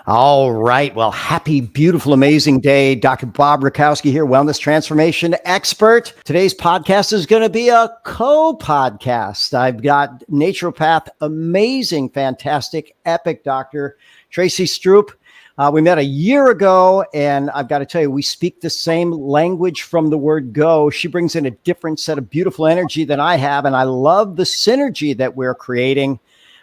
All right. Well, happy, beautiful, amazing day. Dr. Bob Rakowski here, wellness transformation expert. Today's podcast is going to be a co-podcast. I've got naturopath, amazing, fantastic, epic Dr. Tracy Stroup. We met a year ago, and I've got to tell you, we speak the same language from the word go. She brings in a different set of beautiful energy than I have, and I love the synergy that we're creating.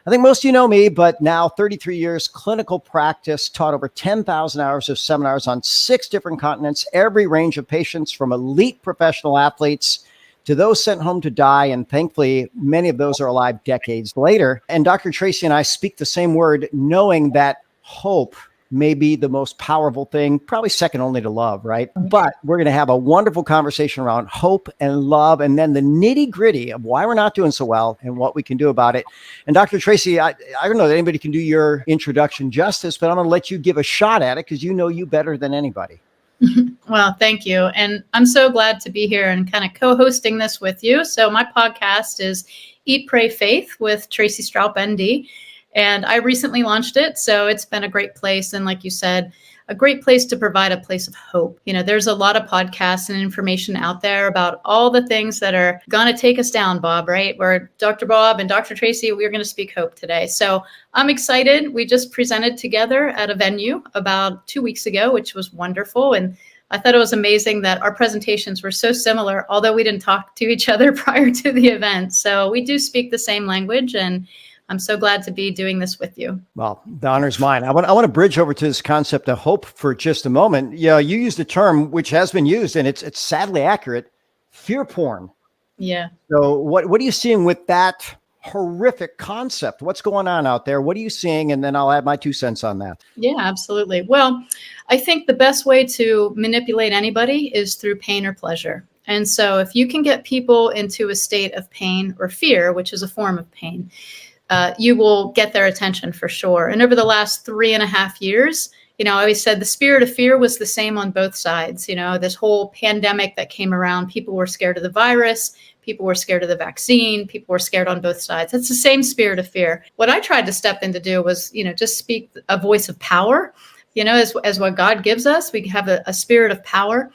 I think most of you know me, but now 33 years clinical practice, taught over 10,000 hours of seminars on 6 different continents, every range of patients from elite professional athletes to those sent home to die. And thankfully, many of those are alive decades later. And Dr. Tracy and I speak the same word, knowing that hope may be the most powerful thing, probably second only to love, right? But we're going to have a wonderful conversation around hope and love, and then the nitty gritty of why we're not doing so well and what we can do about it. And Dr. Tracy, I don't know that anybody can do your introduction justice, but I'm going to let you give a shot at it because you know you better than anybody. Well, thank you. And I'm so glad to be here and kind of co-hosting this with you. So my podcast is Eat, Pray, Faith with Tracy Stroup, ND. And I recently launched it. So it's been a great place. And like you said, a great place to provide a place of hope. You know, there's a lot of podcasts and information out there about all the things that are going to take us down, Bob, right? Where Dr. Bob and Dr. Tracy, we're going to speak hope today. So I'm excited. We just presented together at a venue about 2 weeks ago, which was wonderful. And I thought it was amazing that our presentations were so similar, although we didn't talk to each other prior to the event. So we do speak the same language, and I'm so glad to be doing this with you. Well, the honor's mine. I want to bridge over to this concept of hope for just a moment. Yeah, you used a term which has been used, and it's sadly accurate: fear porn. Yeah. So what are you seeing with that horrific concept? What's going on out there? What are you seeing? And then I'll add my 2 cents on that. Yeah, absolutely. Well, I think the best way to manipulate anybody is through pain or pleasure. And so if you can get people into a state of pain or fear, which is a form of pain, you will get their attention for sure. And over the last 3.5 years, I always said the spirit of fear was the same on both sides. This whole pandemic that came around, people were scared of the virus, people were scared of the vaccine, people were scared on both sides. It's the same spirit of fear. What I tried to step in to do was, just speak a voice of power, as what God gives us. We have a spirit of power.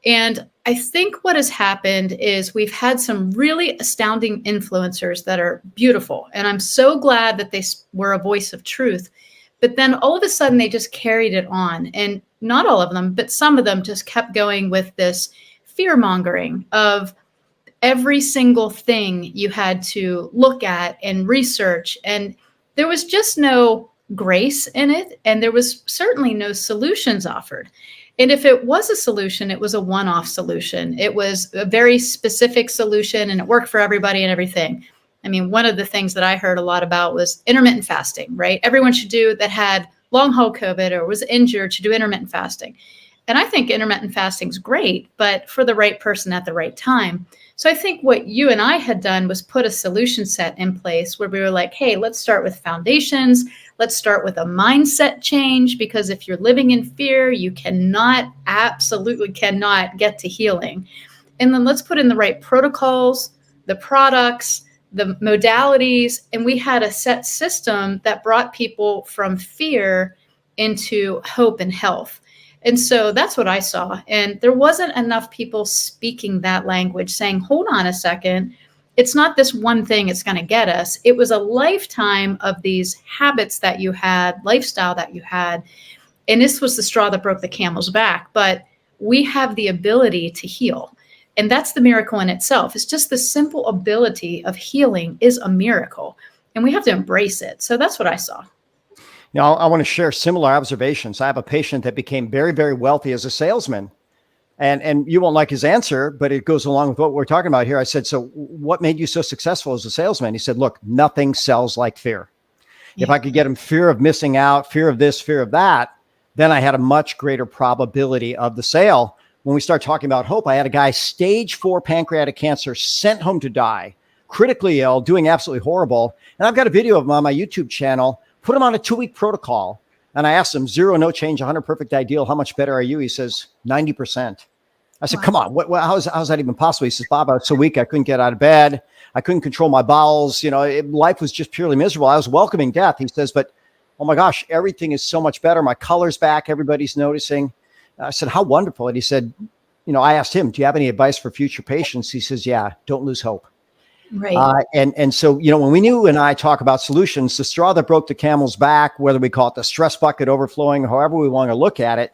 And I think what has happened is we've had some really astounding influencers that are beautiful. And I'm so glad that they were a voice of truth. But then all of a sudden, they just carried it on. And not all of them, but some of them just kept going with this fear mongering of every single thing you had to look at and research. And there was just no grace in it. And there was certainly no solutions offered. And if it was a solution, it was a one-off solution. It was a very specific solution, and it worked for everybody and everything. I mean, one of the things that I heard a lot about was intermittent fasting, right? Everyone should do that had long haul COVID or was injured should do intermittent fasting. And I think intermittent fasting is great, but for the right person at the right time. So I think what you and I had done was put a solution set in place where we were like, hey, let's start with foundations. Let's start with a mindset change, because if you're living in fear, you absolutely cannot get to healing. And then let's put in the right protocols, the products, the modalities, and we had a set system that brought people from fear into hope and health. And so that's what I saw. And there wasn't enough people speaking that language, saying, hold on a second. It's not this one thing it's going to get us. It was a lifetime of these habits that you had, lifestyle that you had. And this was the straw that broke the camel's back. But we have the ability to heal. And that's the miracle in itself. It's just the simple ability of healing is a miracle. And we have to embrace it. So that's what I saw. I want to share similar observations. I have a patient that became very, very wealthy as a salesman. And you won't like his answer, but it goes along with what we're talking about here. I said, so what made you so successful as a salesman? He said, look, nothing sells like fear. Yeah. If I could get him fear of missing out, fear of this, fear of that, then I had a much greater probability of the sale. When we start talking about hope, I had a guy stage 4 pancreatic cancer, sent home to die, critically ill, doing absolutely horrible. And I've got a video of him on my YouTube channel, put him on a 2-week protocol. And I asked him, 0, no change, 100, perfect, ideal. How much better are you? He says, 90%. I said, come on, how's that even possible? He says, Bob, I was so weak, I couldn't get out of bed. I couldn't control my bowels. Life was just purely miserable. I was welcoming death. He says, but oh my gosh, everything is so much better. My color's back. Everybody's noticing. I said, how wonderful. And he said, I asked him, do you have any advice for future patients? He says, yeah, don't lose hope. Right. And so, when you and I talk about solutions, the straw that broke the camel's back, whether we call it the stress bucket overflowing, however we want to look at it,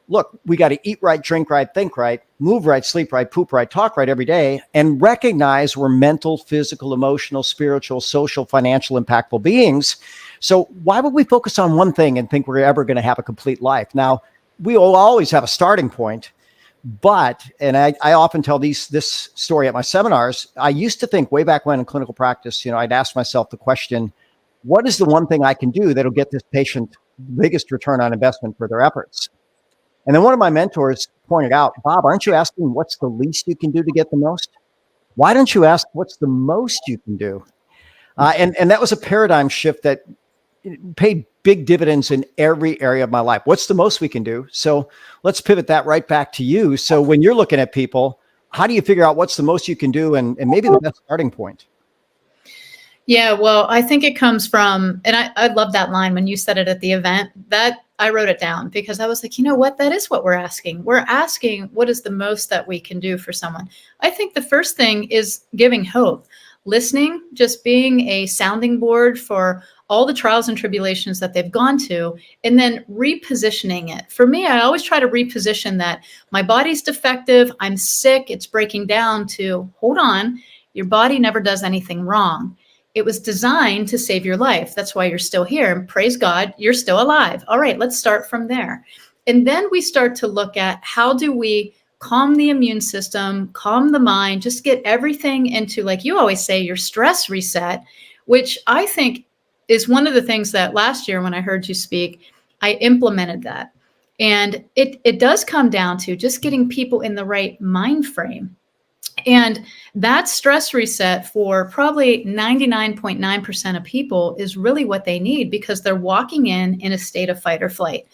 look, we got to eat right, drink right, think right, move right, sleep right, poop right, talk right every day, and recognize we're mental, physical, emotional, spiritual, social, financial, impactful beings. So why would we focus on one thing and think we're ever going to have a complete life? Now, we will always have a starting point. But, and I often tell this story at my seminars, I used to think way back when in clinical practice, I'd ask myself the question, what is the one thing I can do that'll get this patient the biggest return on investment for their efforts? And then one of my mentors pointed out, Bob, aren't you asking what's the least you can do to get the most? Why don't you ask what's the most you can do? And that was a paradigm shift that paid big dividends in every area of my life. What's the most we can do? So let's pivot that right back to you. So when you're looking at people, how do you figure out what's the most you can do and maybe the best starting point? Yeah, well, I think it comes from, and I love that line when you said it at the event, that I wrote it down because I was like, you know what? That is what we're asking. We're asking what is the most that we can do for someone. I think the first thing is giving hope, listening, just being a sounding board for all the trials and tribulations that they've gone to, and then repositioning it. For me, I always try to reposition that my body's defective, I'm sick, it's breaking down, to hold on, your body never does anything wrong. It was designed to save your life. That's why you're still here. And praise God, you're still alive. All right, let's start from there. And then we start to look at how do we calm the immune system, calm the mind, just get everything into, like you always say, your stress reset, which I think is one of the things that last year when I heard you speak, I implemented that. And it does come down to just getting people in the right mind frame. And that stress reset for probably 99.9% of people is really what they need, because they're walking in a state of fight or flight,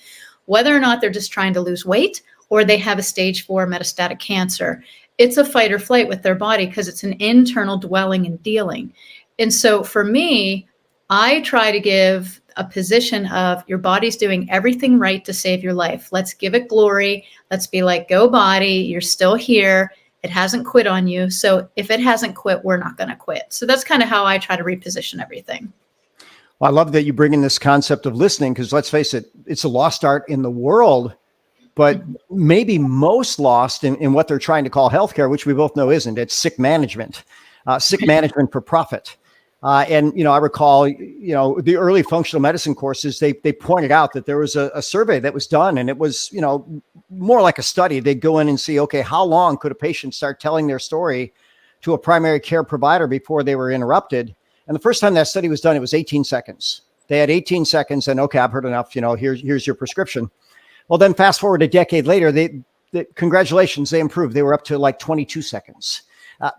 whether or not they're just trying to lose weight or they have a stage 4 metastatic cancer. It's a fight or flight with their body because it's an internal dwelling and dealing. And so for me, I try to give a position of your body's doing everything right to save your life. Let's give it glory. Let's be like, go body, you're still here. It hasn't quit on you. So if it hasn't quit, we're not going to quit. So that's kind of how I try to reposition everything. Well, I love that you bring in this concept of listening, because let's face it, it's a lost art in the world, but maybe most lost in what they're trying to call healthcare, which we both know isn't. It's sick management for profit. And, I recall, the early functional medicine courses, they pointed out that there was a survey that was done, and it was, more like a study. They'd go in and see, okay, how long could a patient start telling their story to a primary care provider before they were interrupted? And the first time that study was done, it was 18 seconds. They had 18 seconds and, okay, I've heard enough, here's your prescription. Well, then fast forward a decade later, congratulations, they improved. They were up to like 22 seconds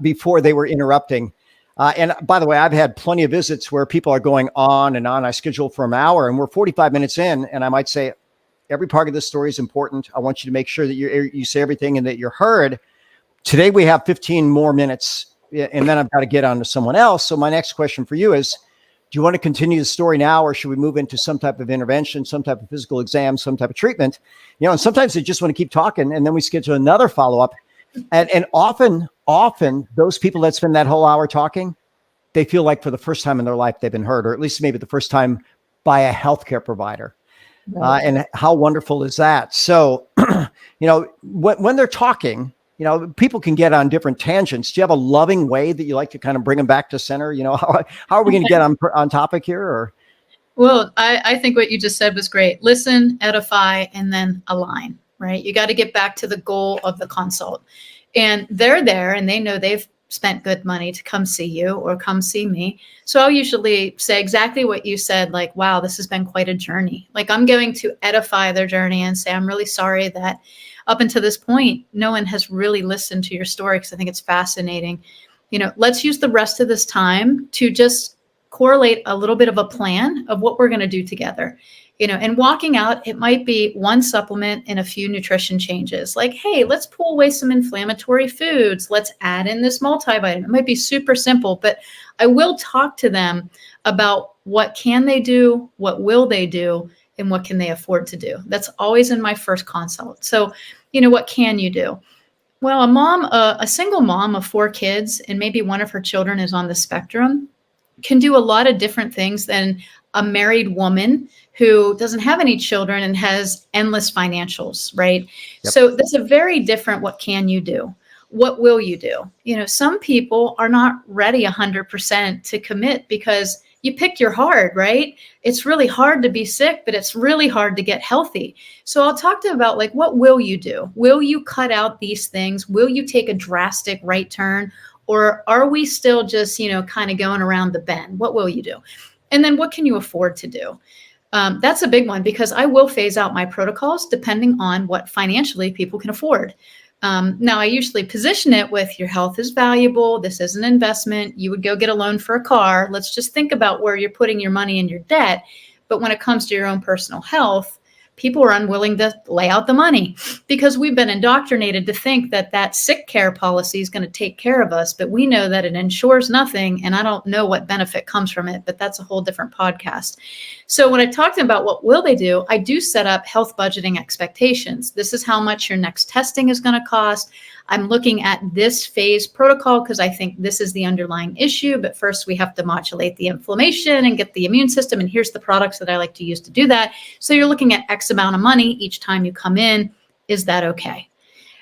before they were interrupting. And by the way, I've had plenty of visits where people are going on and on. I schedule for an hour and we're 45 minutes in, and I might say, every part of this story is important. I want you to make sure that you say everything and that you're heard. Today, we have 15 more minutes, and then I've got to get on to someone else. So my next question for you is, do you want to continue the story now, or should we move into some type of intervention, some type of physical exam, some type of treatment? And sometimes they just want to keep talking, and then we schedule another follow-up. And often those people that spend that whole hour talking, they feel like for the first time in their life they've been heard, or at least maybe the first time by a healthcare provider. Right. And how wonderful is that? So, when they're talking, people can get on different tangents. Do you have a loving way that you like to kind of bring them back to center? How are we going to get on topic here? Or? Well, I think what you just said was great. Listen, edify, and then align, right? You got to get back to the goal of the consult. And they're there and they know they've spent good money to come see you or come see me. So I'll usually say exactly what you said, like, wow, this has been quite a journey. Like, I'm going to edify their journey and say, I'm really sorry that up until this point, no one has really listened to your story, because I think it's fascinating. Let's use the rest of this time to just correlate a little bit of a plan of what we're going to do together. And walking out, it might be one supplement and a few nutrition changes. Like, hey, let's pull away some inflammatory foods. Let's add in this multivitamin. It might be super simple, but I will talk to them about what can they do, what will they do, and what can they afford to do. That's always in my first consult. So, what can you do? Well, a single mom of 4 kids, and maybe one of her children is on the spectrum, can do a lot of different things than a married woman who doesn't have any children and has endless financials, right? Yep. So that's a very different, what can you do? What will you do? Some people are not ready 100% to commit because you pick your hard, right? It's really hard to be sick, but it's really hard to get healthy. So I'll talk to them about what will you do? Will you cut out these things? Will you take a drastic right turn? Or are we still just, kind of going around the bend? What will you do? And then what can you afford to do? That's a big one because I will phase out my protocols depending on what financially people can afford. Now, I usually position it with your health is valuable. This is an investment. You would go get a loan for a car. Let's just think about where you're putting your money and your debt. But when it comes to your own personal health, people are unwilling to lay out the money because we've been indoctrinated to think that sick care policy is going to take care of us. But we know that it ensures nothing. And I don't know what benefit comes from it, but that's a whole different podcast. So when I talked about what will they do, I do set up health budgeting expectations. This is how much your next testing is going to cost. I'm looking at this phase protocol because I think this is the underlying issue. But first, we have to modulate the inflammation and get the immune system. And here's the products that I like to use to do that. So you're looking at X amount of money each time you come in. Is that okay?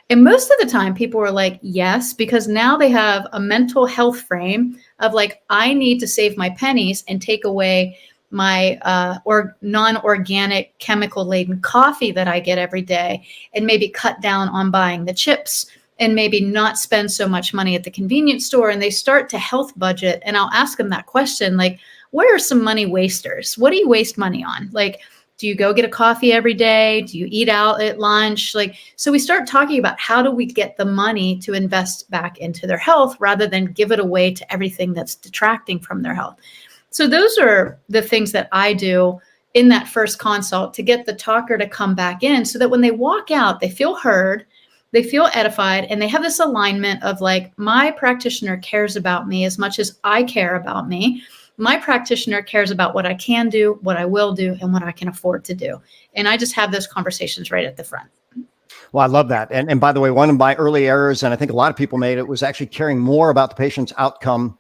And most of the time, people are like, yes, because now they have a mental health frame of I need to save my pennies and take away my or non-organic chemical-laden coffee that I get every day and maybe cut down on buying the chips and maybe not spend so much money at the convenience store. And they start to health budget. And I'll ask them that question, where are some money wasters? What do you waste money on? Do you go get a coffee every day? Do you eat out at lunch? So we start talking about how do we get the money to invest back into their health rather than give it away to everything that's detracting from their health. So those are the things that I do in that first consult to get the talker to come back in so that when they walk out, they feel heard, they feel edified, and they have this alignment of my practitioner cares about me as much as I care about me. My practitioner cares about what I can do, what I will do, and what I can afford to do. And I just have those conversations right at the front. Well, I love that. And by the way, one of my early errors, and I think a lot of people made it, was actually caring more about the patient's outcome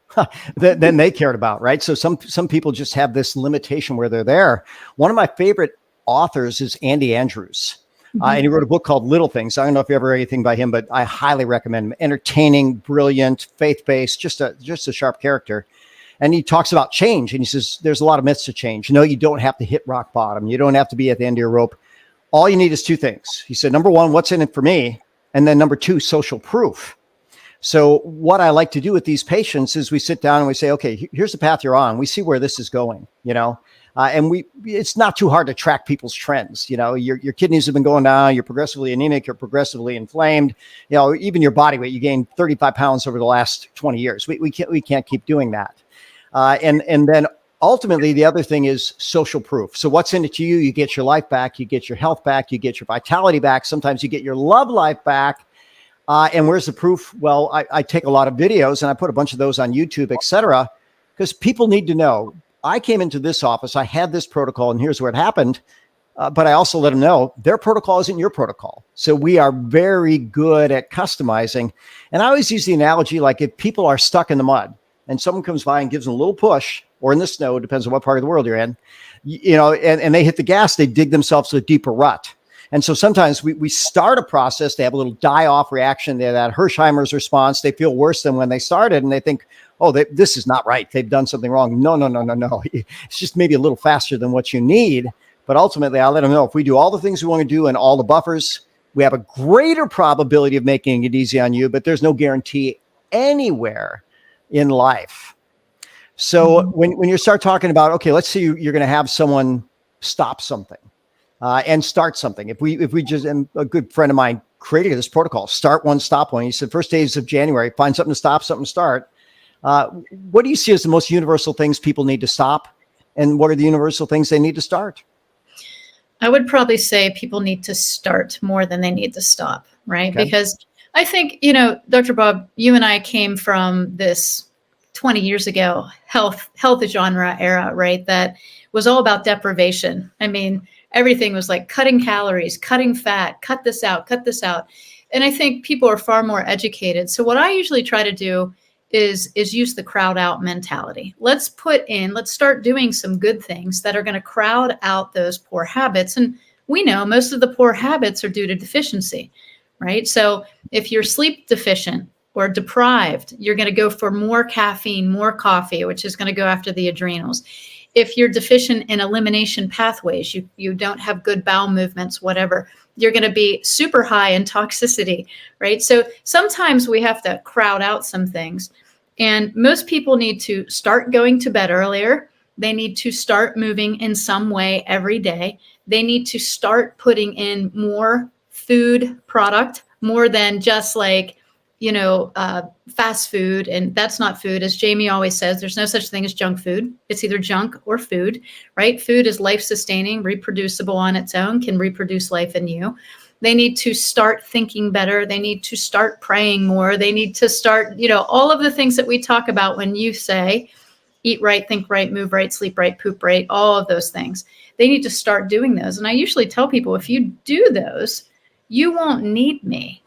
than they cared about, right? So some people just have this limitation where they're there. One of my favorite authors is Andy Andrews. And he wrote a book called Little Things. I don't know if you ever read anything by him, but I highly recommend him. Entertaining, brilliant, faith-based, just a sharp character. And he talks about change. And he says, there's a lot of myths to change. No, you don't have to hit rock bottom. You don't have to be at the end of your rope. All you need is 2 things. He said, number 1, what's in it for me? And then number 2, social proof. So what I like to do with these patients is we sit down and we say, okay, here's the path you're on. We see where this is going, and it's not too hard to track people's trends. Your kidneys have been going down. You're progressively anemic. You're progressively inflamed. Even your body weight, you gained 35 pounds over the last 20 years. We can't keep doing that. And then ultimately, the other thing is social proof. So what's in it to you? You get your life back. You get your health back. You get your vitality back. Sometimes you get your love life back. And where's the proof? Well, I take a lot of videos and I put a bunch of those on YouTube, et cetera, because people need to know. I came into this office, I had this protocol, and here's where it happened. But I also let them know their protocol isn't your protocol. So we are very good at customizing. And I always use the analogy, if people are stuck in the mud and someone comes by and gives them a little push, or in the snow, depends on what part of the world you're in, and they hit the gas, they dig themselves a deeper rut. And so sometimes we start a process, they have a little die-off reaction, they have that Hersheimer's response, they feel worse than when they started, and they think, this is not right. They've done something wrong. No. It's just maybe a little faster than what you need. But ultimately, I'll let them know if we do all the things we want to do and all the buffers, we have a greater probability of making it easy on you, but there's no guarantee anywhere in life. So when you start talking about, okay, let's say you're going to have someone stop something and start something. If we just, and a good friend of mine created this protocol, start one, stop one. He said, first days of January, find something to stop, something to start. What do you see as the most universal things people need to stop? And what are the universal things they need to start? I would probably say people need to start more than they need to stop, right? Okay. Because I think, Dr. Bob, you and I came from this 20 years ago, health genre era, right? That was all about deprivation. I mean, everything was like cutting calories, cutting fat, cut this out, cut this out. And I think people are far more educated. So what I usually try to do is use the crowd out mentality. Let's start doing some good things that are going to crowd out those poor habits. And we know most of the poor habits are due to deficiency, right? So if you're sleep deficient or deprived, you're going to go for more caffeine, more coffee, which is going to go after the adrenals. If you're deficient in elimination pathways, you don't have good bowel movements, whatever, you're going to be super high in toxicity, right? So sometimes we have to crowd out some things. And most people need to start going to bed earlier. They need to start moving in some way every day. They need to start putting in more food product, more than just like, fast food. And that's not food. As Jamie always says, there's no such thing as junk food. It's either junk or food, right? Food is life-sustaining, reproducible on its own, can reproduce life in you. They need to start thinking better. They need to start praying more. They need to start, all of the things that we talk about when you say, eat right, think right, move right, sleep right, poop right, all of those things. They need to start doing those. And I usually tell people, if you do those, you won't need me.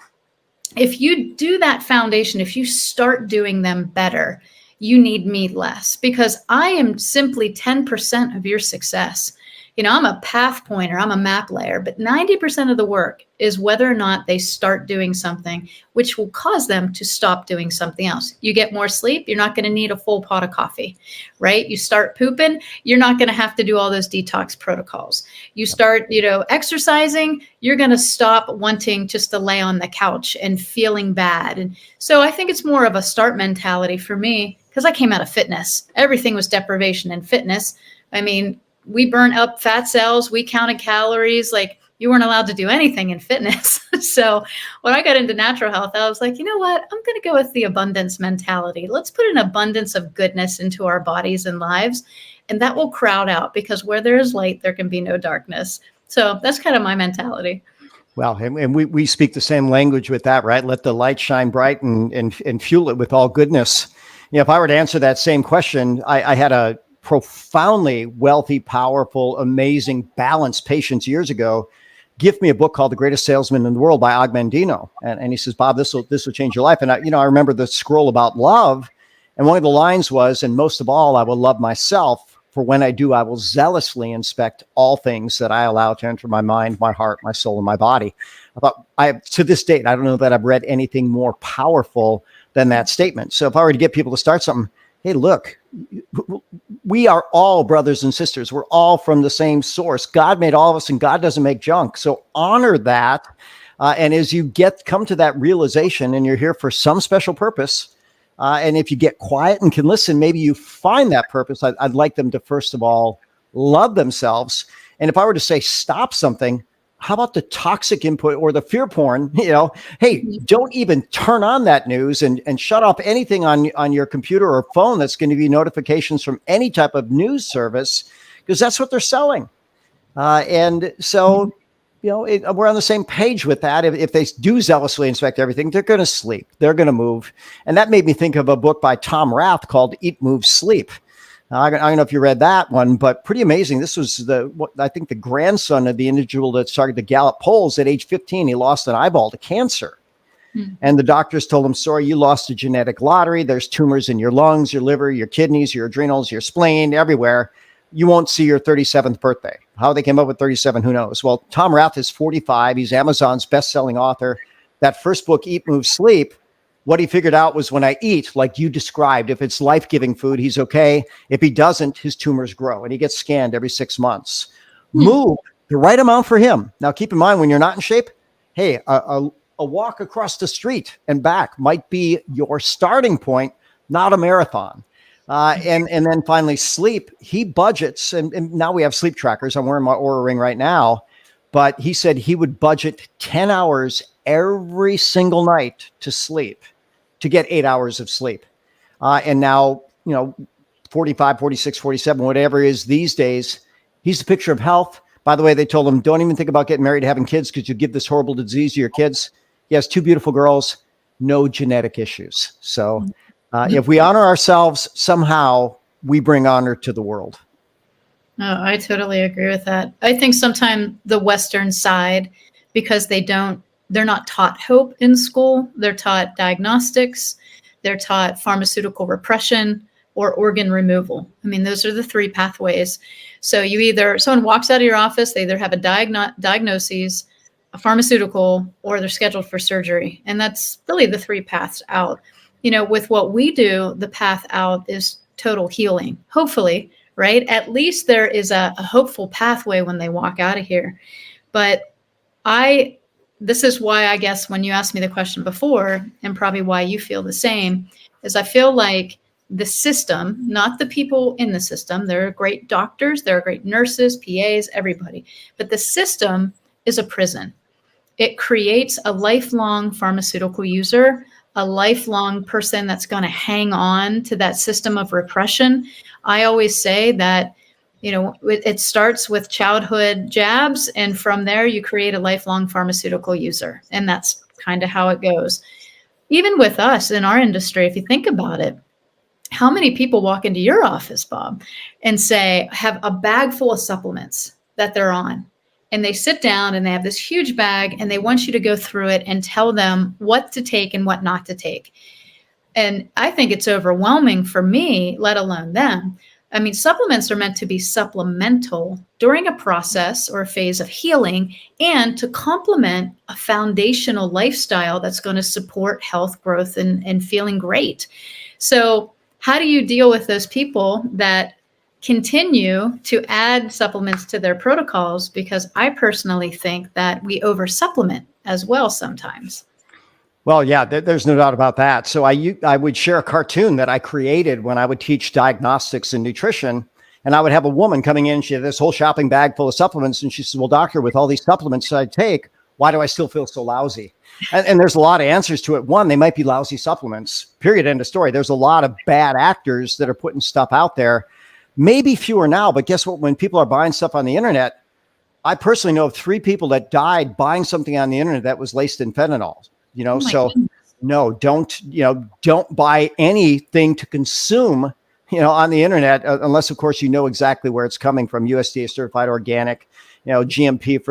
If you do that foundation, if you start doing them better, you need me less, because I am simply 10% of your success. I'm a path pointer, I'm a map layer, but 90% of the work is whether or not they start doing something which will cause them to stop doing something else. You get more sleep, you're not going to need a full pot of coffee, right? You start pooping, you're not going to have to do all those detox protocols. You start, exercising, you're going to stop wanting just to lay on the couch and feeling bad. And so I think it's more of a start mentality for me, because I came out of fitness. Everything was deprivation in fitness. I mean, we burnt up fat cells, we counted calories, like you weren't allowed to do anything in fitness. So when I got into natural health, I was like, you know what? I'm going to go with the abundance mentality. Let's put an abundance of goodness into our bodies and lives, and that will crowd out, because where there is light, there can be no darkness. So that's kind of my mentality. Well, and we speak the same language with that, right? Let the light shine bright and fuel it with all goodness. If I were to answer that same question, I had a profoundly wealthy, powerful, amazing, balanced patient years ago gift me a book called The Greatest Salesman in the World by Og Mandino. And he says, Bob, this will change your life. And I remember the scroll about love. And one of the lines was, and most of all, I will love myself, for when I do, I will zealously inspect all things that I allow to enter my mind, my heart, my soul, and my body. To this date, I don't know that I've read anything more powerful than that statement. So if I were to get people to start something, hey, look, we are all brothers and sisters. We're all from the same source. God made all of us, and God doesn't make junk. So honor that. And as you come to that realization, and you're here for some special purpose, and if you get quiet and can listen, maybe you find that purpose. I'd like them to, first of all, love themselves. And if I were to say stop something, how about the toxic input or the fear porn? Hey, don't even turn on that news and shut off anything on your computer or phone that's going to be notifications from any type of news service, because that's what they're selling. And so, we're on the same page with that. If they do zealously inspect everything, they're going to sleep. They're going to move. And that made me think of a book by Tom Rath called Eat, Move, Sleep. I don't know if you read that one, but pretty amazing. This was I think the grandson of the individual that started the Gallup polls. At age 15, he lost an eyeball to cancer. And the doctors told him, sorry, you lost a genetic lottery. There's tumors in your lungs, your liver, your kidneys, your adrenals, your spleen, everywhere. You won't see your 37th birthday. How they came up with 37, who knows? Well, Tom Rath is 45. He's Amazon's best-selling author. That first book, Eat, Move, Sleep, what he figured out was, when I eat, like you described, if it's life-giving food, he's okay. If he doesn't, his tumors grow, and he gets scanned every 6 months. Move the right amount for him. Now, keep in mind, when you're not in shape, hey, a walk across the street and back might be your starting point, not a marathon. And then finally, sleep. He budgets, and now we have sleep trackers. I'm wearing my Oura Ring right now. But he said he would budget 10 hours every single night to sleep, to get 8 hours of sleep. And now, 45, 46, 47, whatever it is these days, he's the picture of health. By the way, they told him, don't even think about getting married, having kids, because you give this horrible disease to your kids. He has 2 beautiful girls, no genetic issues. So If we honor ourselves, somehow we bring honor to the world. Oh, I totally agree with that. I think sometimes the Western side, because they're not taught hope in school. They're taught diagnostics. They're taught pharmaceutical repression or organ removal. I mean, those are the three pathways. So someone walks out of your office, they either have a diagnosis, a pharmaceutical, or they're scheduled for surgery. And that's really the three paths out. With what we do, the path out is total healing, hopefully, right? At least there is a hopeful pathway when they walk out of here. But this is why, I guess, when you asked me the question before, and probably why you feel the same, is I feel like the system, not the people in the system, there are great doctors, there are great nurses, PAs, everybody, but the system is a prison. It creates a lifelong pharmaceutical user, a lifelong person that's going to hang on to that system of repression. I always say that, it starts with childhood jabs, and from there you create a lifelong pharmaceutical user. And that's kind of how it goes. Even with us in our industry, if you think about it, how many people walk into your office, Bob, and have a bag full of supplements that they're on? And they sit down and they have this huge bag and they want you to go through it and tell them what to take and what not to take. And I think it's overwhelming for me, let alone them. I mean, supplements are meant to be supplemental during a process or a phase of healing and to complement a foundational lifestyle that's going to support health, growth, and feeling great. So how do you deal with those people that continue to add supplements to their protocols? Because I personally think that we over-supplement as well sometimes. Well, yeah, there's no doubt about that. So I would share a cartoon that I created when I would teach diagnostics and nutrition. And I would have a woman coming in, she had this whole shopping bag full of supplements. And she said, well, doctor, with all these supplements I take, why do I still feel so lousy? And there's a lot of answers to it. One, they might be lousy supplements, period, end of story. There's a lot of bad actors that are putting stuff out there. Maybe fewer now, but guess what? When people are buying stuff on the internet, I personally know of 3 people that died buying something on the internet that was laced in fentanyl. No, don't buy anything to consume, on the internet, unless of course, exactly where it's coming from, USDA certified organic, GMP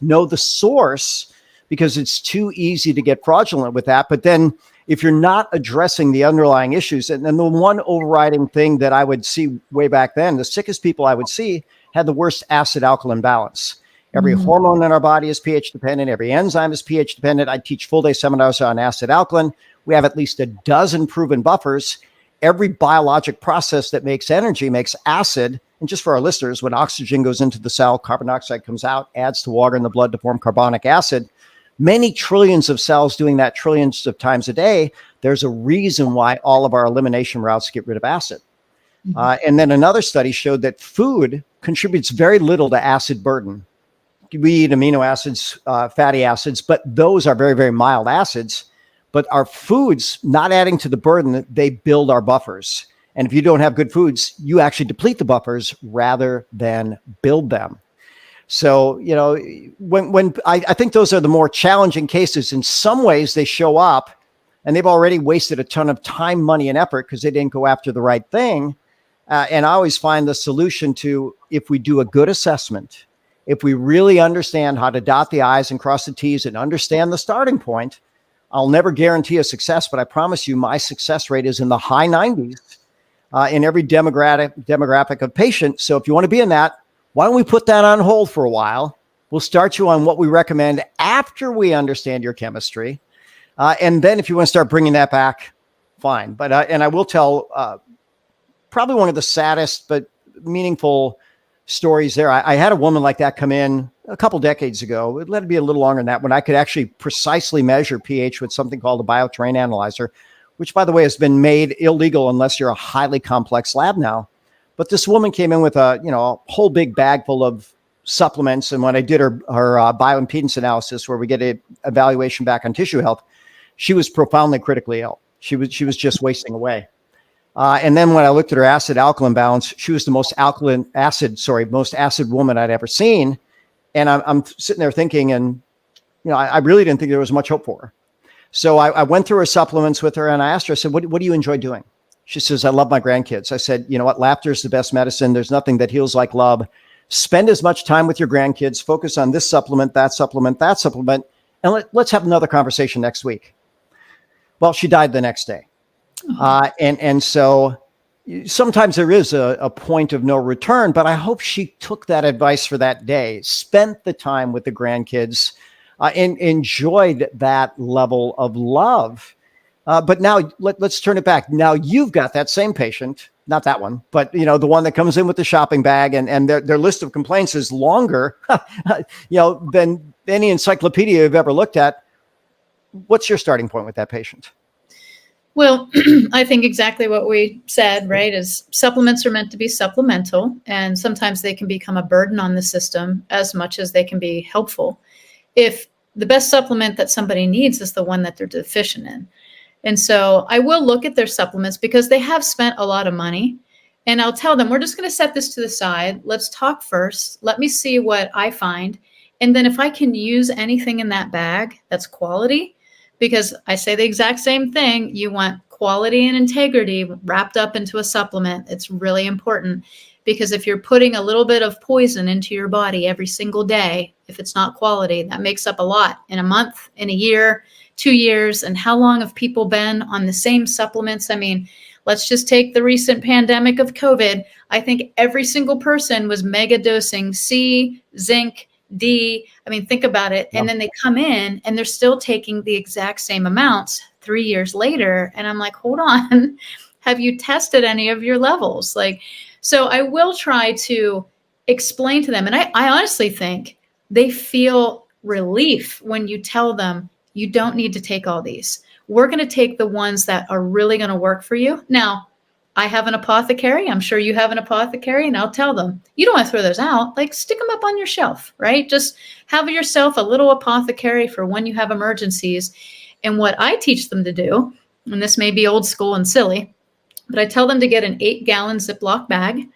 know the source, because it's too easy to get fraudulent with that. But then if you're not addressing the underlying issues, and then the one overriding thing that I would see way back then, the sickest people I would see had the worst acid alkaline balance. Every hormone in our body is pH dependent. Every enzyme is pH dependent. I teach full day seminars on acid alkaline. We have at least a dozen proven buffers. Every biologic process that makes energy makes acid. And just for our listeners, when oxygen goes into the cell, carbon dioxide comes out, adds to water in the blood to form carbonic acid. Many trillions of cells doing that trillions of times a day. There's a reason why all of our elimination routes get rid of acid. And then another study showed that food contributes very little to acid burden. We eat amino acids, fatty acids, but those are very, very mild acids. But our foods, not adding to the burden, they build our buffers. And if you don't have good foods, you actually deplete the buffers rather than build them. So, when I think those are the more challenging cases. In some ways, they show up and they've already wasted a ton of time, money, and effort because they didn't go after the right thing. And I always find the solution to, if we do a good assessment, if we really understand how to dot the I's and cross the T's and understand the starting point, I'll never guarantee a success, but I promise you my success rate is in the high 90s in every demographic of patient. So if you want to be in that, why don't we put that on hold for a while? We'll start you on what we recommend after we understand your chemistry. And then if you want to start bringing that back, fine. But and I will tell probably one of the saddest but meaningful stories there. I had a woman like that come in a couple decades ago. Let it be a little longer than that, when I could actually precisely measure pH with something called a bioterrain analyzer, which, by the way, has been made illegal unless you're a highly complex lab now. But this woman came in with a whole big bag full of supplements. And when I did her bioimpedance analysis, where we get an evaluation back on tissue health, she was profoundly critically ill. She was just wasting away. And then when I looked at her acid alkaline balance, she was the most acid woman I'd ever seen. And I'm sitting there thinking, and I really didn't think there was much hope for her. So I went through her supplements with her and I asked her, I said, what do you enjoy doing? She says, I love my grandkids. I said, you know what? Laughter is the best medicine. There's nothing that heals like love. Spend as much time with your grandkids, focus on this supplement, that supplement, that supplement, and let's have another conversation next week. Well, she died the next day. And so sometimes there is a point of no return, but I hope she took that advice for that day, spent the time with the grandkids, and enjoyed that level of love. But now let's turn it back. Now you've got that same patient, not that one, but the one that comes in with the shopping bag and their list of complaints is longer, than any encyclopedia you've ever looked at. What's your starting point with that patient? Well, I think exactly what we said, right, is supplements are meant to be supplemental, and sometimes they can become a burden on the system as much as they can be helpful. If the best supplement that somebody needs is the one that they're deficient in. And so I will look at their supplements because they have spent a lot of money, and I'll tell them, we're just going to set this to the side. Let's talk first. Let me see what I find. And then if I can use anything in that bag that's quality, because I say the exact same thing, you want quality and integrity wrapped up into a supplement. It's really important because if you're putting a little bit of poison into your body every single day, if it's not quality, that makes up a lot in a month, in a year, 2 years. And how long have people been on the same supplements? I mean, let's just take the recent pandemic of COVID. I think every single person was mega dosing C, zinc, D. I mean, think about it. And then they come in and they're still taking the exact same amounts 3 years later. And I'm like, hold on, have you tested any of your levels? So I will try to explain to them. And I honestly think they feel relief when you tell them, you don't need to take all these. We're going to take the ones that are really going to work for you. Now, I have an apothecary. I'm sure you have an apothecary, and I'll tell them, you don't want to throw those out. Stick them up on your shelf, right? Just have yourself a little apothecary for when you have emergencies. And what I teach them to do, and this may be old school and silly, but I tell them to get an 8-gallon Ziploc bag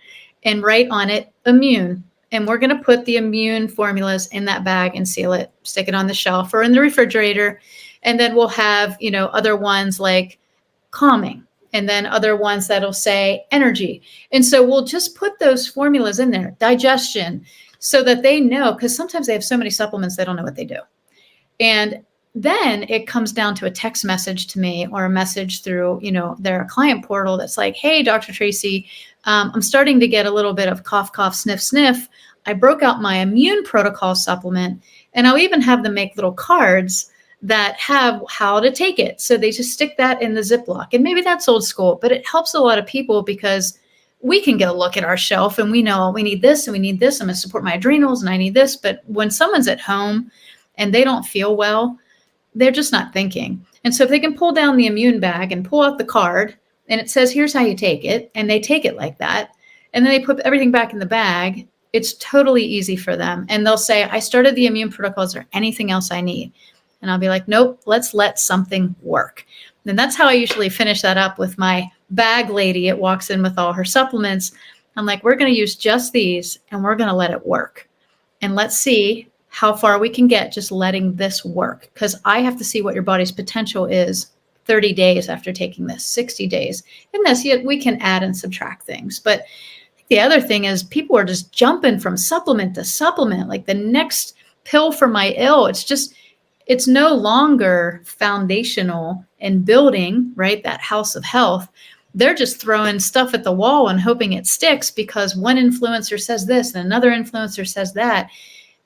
and write on it immune. And we're going to put the immune formulas in that bag and seal it, stick it on the shelf or in the refrigerator. And then we'll have, other ones like calming, and then other ones that'll say energy. And so we'll just put those formulas in there, digestion, so that they know, because sometimes they have so many supplements, they don't know what they do. And then it comes down to a text message to me or a message through, their client portal that's like, hey, Dr. Tracy, I'm starting to get a little bit of cough, cough, sniff, sniff. I broke out my immune protocol supplement, and I'll even have them make little cards that have how to take it. So they just stick that in the Ziploc. And maybe that's old school, but it helps a lot of people because we can go look at our shelf and we know we need this and we need this. I'm going to support my adrenals and I need this. But when someone's at home and they don't feel well, they're just not thinking. And so if they can pull down the immune bag and pull out the card and it says, here's how you take it, and they take it like that, and then they put everything back in the bag, it's totally easy for them. And they'll say, I started the immune protocols or anything else I need. And I'll be like, nope, let's let something work. And that's how I usually finish that up with my bag lady. It walks in with all her supplements. I'm like, we're going to use just these and we're going to let it work. And let's see how far we can get just letting this work. Because I have to see what your body's potential is 30 days after taking this, 60 days. And this, yet we can add and subtract things. But the other thing is people are just jumping from supplement to supplement, like the next pill for my ill. It's no longer foundational and building, right, that house of health. They're just throwing stuff at the wall and hoping it sticks because one influencer says this and another influencer says that.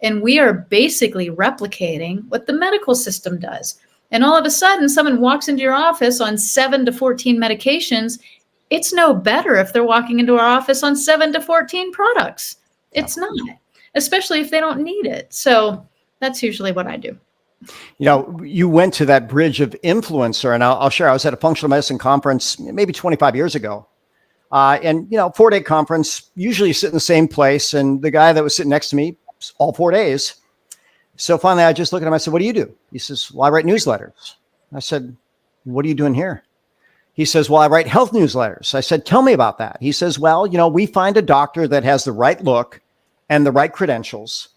And we are basically replicating what the medical system does. And all of a sudden, someone walks into your office on 7 to 14 medications. It's no better if they're walking into our office on 7 to 14 products. It's not, especially if they don't need it. So that's usually what I do. You went to that bridge of influencer, and I'll share. I was at a functional medicine conference maybe 25 years ago. And 4-day conference, usually sit in the same place. And the guy that was sitting next to me, all 4 days. So finally, I just looked at him. I said, what do you do? He says, well, I write newsletters. I said, what are you doing here? He says, well, I write health newsletters. I said, tell me about that. He says, well, we find a doctor that has the right look and the right credentials.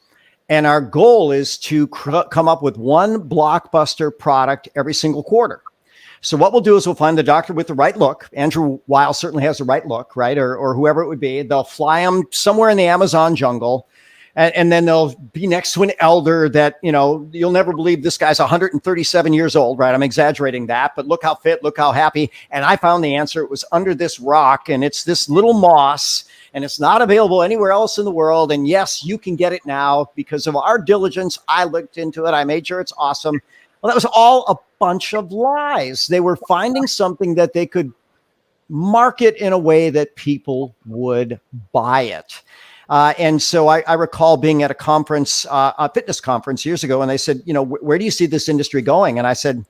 And our goal is to come up with one blockbuster product every single quarter. So what we'll do is we'll find the doctor with the right look. Andrew Weil certainly has the right look, right? Or whoever it would be. They'll fly him somewhere in the Amazon jungle. And then they'll be next to an elder that, you'll never believe this guy's 137 years old, right? I'm exaggerating that, but look how fit, look how happy. And I found the answer. It was under this rock, and it's this little moss, and it's not available anywhere else in the world. And yes, you can get it now because of our diligence. I looked into it. I made sure it's awesome. Well, that was all a bunch of lies. They were finding something that they could market in a way that people would buy it. And so I recall being at a conference, a fitness conference years ago, and they said, where do you see this industry going? And I said,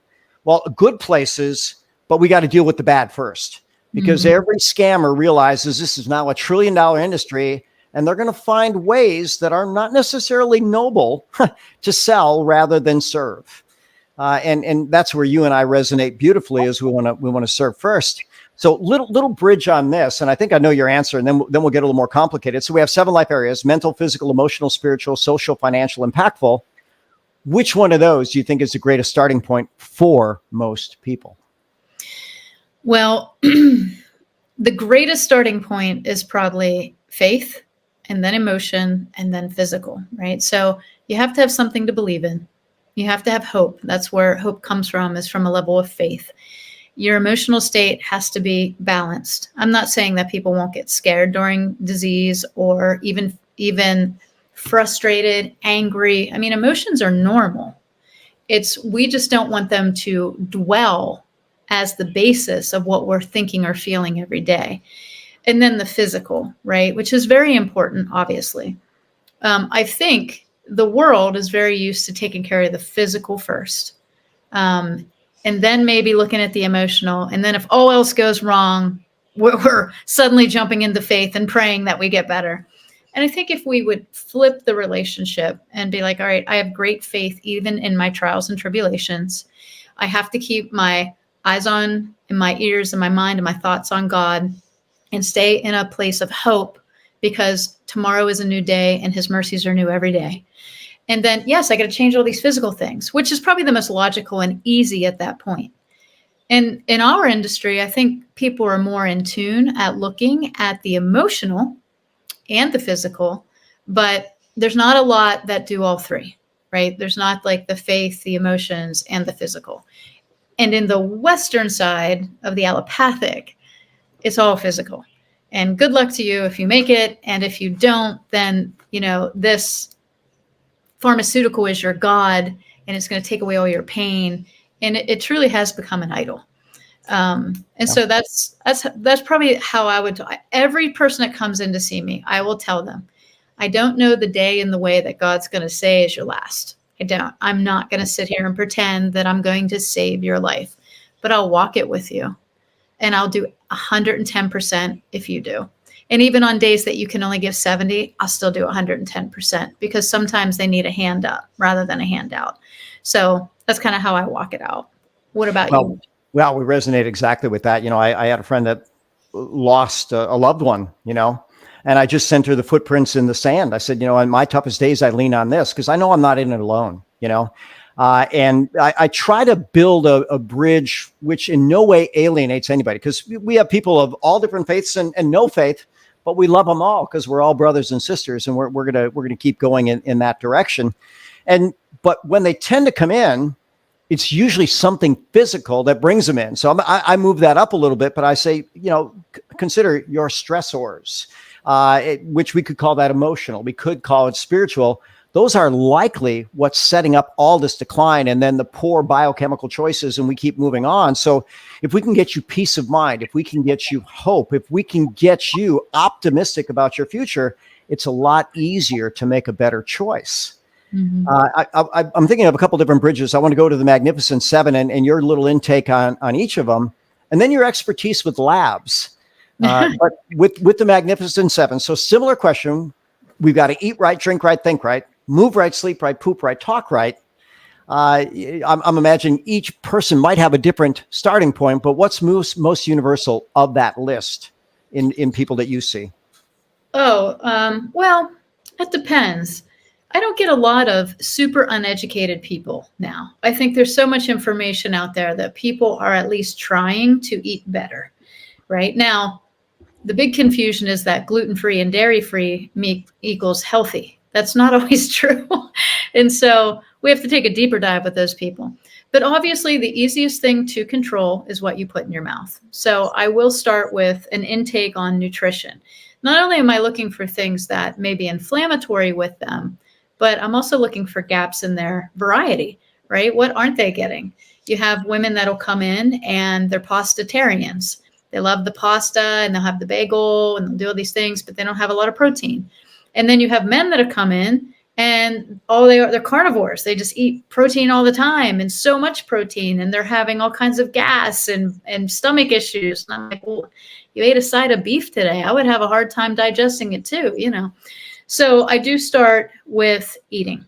well, good places, but we got to deal with the bad first, because every scammer realizes this is now $1 trillion industry, and they're going to find ways that are not necessarily noble to sell rather than serve. And that's where you and I resonate beautifully, as we want to serve first. So little bridge on this, and I think I know your answer, and then we'll get a little more complicated. So we have 7 life areas: mental, physical, emotional, spiritual, social, financial, impactful. Which one of those do you think is the greatest starting point for most people? Well, the greatest starting point is probably faith, and then emotion, and then physical, right? So you have to have something to believe in. You have to have hope. That's where hope comes from, is from a level of faith. Your emotional state has to be balanced. I'm not saying that people won't get scared during disease or even frustrated, angry. I mean, emotions are normal. We just don't want them to dwell as the basis of what we're thinking or feeling every day. And then the physical, right? Which is very important, obviously. I think the world is very used to taking care of the physical first. And then maybe looking at the emotional. And then if all else goes wrong, we're suddenly jumping into faith and praying that we get better. And I think if we would flip the relationship and be like, all right, I have great faith even in my trials and tribulations. I have to keep my eyes on, and my ears and my mind and my thoughts on God, and stay in a place of hope, because tomorrow is a new day and his mercies are new every day. And then, yes, I got to change all these physical things, which is probably the most logical and easy at that point. And in our industry, I think people are more in tune at looking at the emotional and the physical, but there's not a lot that do all three, right? There's not like the faith, the emotions, and the physical. And in the Western side of the allopathic, it's all physical. And good luck to you if you make it. And if you don't, then, this pharmaceutical is your God, and it's going to take away all your pain. And it truly has become an idol. So that's probably how I would, every person that comes in to see me, I will tell them, I don't know the day and the way that God's going to say is your last. I don't. I'm not going to sit here and pretend that I'm going to save your life, but I'll walk it with you, and I'll do 110% if you do. And even on days that you can only give 70, I'll still do 110%, because sometimes they need a hand up rather than a handout. So that's kind of how I walk it out. What about you? Well, we resonate exactly with that. I had a friend that lost a loved one, and I just sent her the footprints in the sand. I said, on my toughest days, I lean on this because I know I'm not in it alone, and I try to build a bridge which in no way alienates anybody, because we have people of all different faiths and no faith, but we love them all because we're all brothers and sisters, and we're gonna keep going in that direction. But when they tend to come in, it's usually something physical that brings them in. So I move that up a little bit, but I say, consider your stressors, which we could call that emotional. We could call it spiritual. Those are likely what's setting up all this decline, and then the poor biochemical choices, and we keep moving on. So if we can get you peace of mind, if we can get you hope, if we can get you optimistic about your future, it's a lot easier to make a better choice. Mm-hmm. I'm thinking of a couple different bridges. I want to go to the Magnificent Seven and your little intake on each of them, and then your expertise with labs. But with the Magnificent Seven, so similar question. We've got to eat right, drink right, think right, move right, sleep right, poop right, talk right. I'm imagining each person might have a different starting point, but what's most universal of that list in people that you see? Well, it depends. I don't get a lot of super uneducated people now. I think there's so much information out there that people are at least trying to eat better. Right now, the big confusion is that gluten-free and dairy-free meat equals healthy. That's not always true. And so we have to take a deeper dive with those people. But obviously, the easiest thing to control is what you put in your mouth. So I will start with an intake on nutrition. Not only am I looking for things that may be inflammatory with them, but I'm also looking for gaps in their variety, right? What aren't they getting? You have women that'll come in and they're pastatarians. They love the pasta and they'll have the bagel and they'll do all these things, but they don't have a lot of protein. And then you have men that have come in and they're carnivores. They just eat protein all the time and so much protein, and they're having all kinds of gas and stomach issues. And I'm like, well, you ate a side of beef today. I would have a hard time digesting it too, you know. So I do start with eating.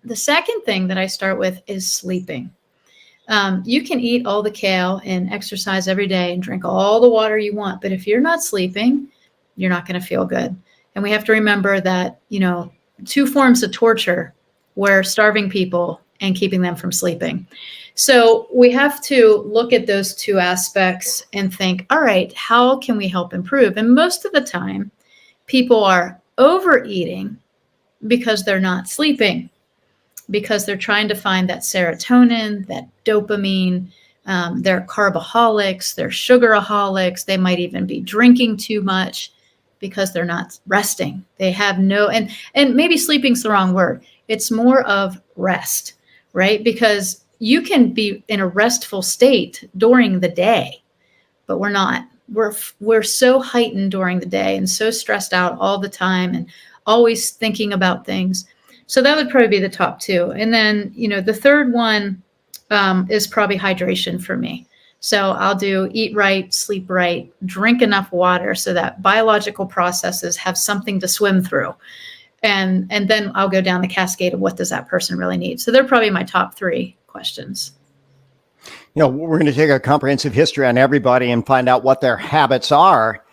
The second thing that I start with is sleeping. You can eat all the kale and exercise every day and drink all the water you want, but if you're not sleeping, you're not going to feel good. And we have to remember that, you know, two forms of torture were starving people and keeping them from sleeping. So we have to look at those two aspects and think, all right, how can we help improve? And most of the time, people are overeating because they're not sleeping, because they're trying to find that serotonin, that dopamine. They're carbaholics, they're sugaraholics. They might even be drinking too much because they're not resting. They have no, and maybe sleeping's the wrong word. It's more of rest, right? Because you can be in a restful state during the day, but we're not. We're so heightened during the day and so stressed out all the time and always thinking about things. So that would probably be the top two. And then, you know, the third one is probably hydration for me. So I'll do eat right, sleep right, drink enough water so that biological processes have something to swim through. And then I'll go down the cascade of what does that person really need. So they're probably my top three questions. You know, we're going to take a comprehensive history on everybody and find out what their habits are.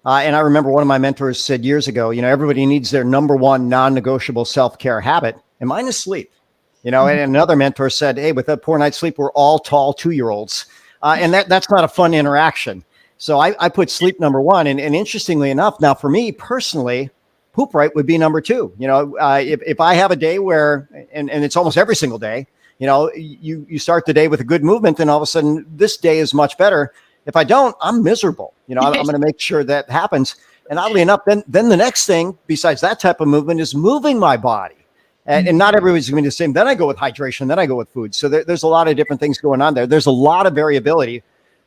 And I remember one of my mentors said years ago, you know, everybody needs their number one non-negotiable self-care habit, and mine is sleep. You know, and another mentor said, hey, with a poor night's sleep, we're all tall 2-year-olds. And that's not a fun interaction. So I put sleep number one. And interestingly enough, now for me personally, poop right would be number two. You know, if I have a day where, and it's almost every single day, you know, you start the day with a good movement, and all of a sudden this day is much better. If I don't, I'm miserable. You know, I'm going to make sure that happens. And oddly enough, then the next thing besides that type of movement is moving my body. And not everybody's going to be the same. Then I go with hydration. Then I go with food. So there's a lot of different things going on there. There's a lot of variability.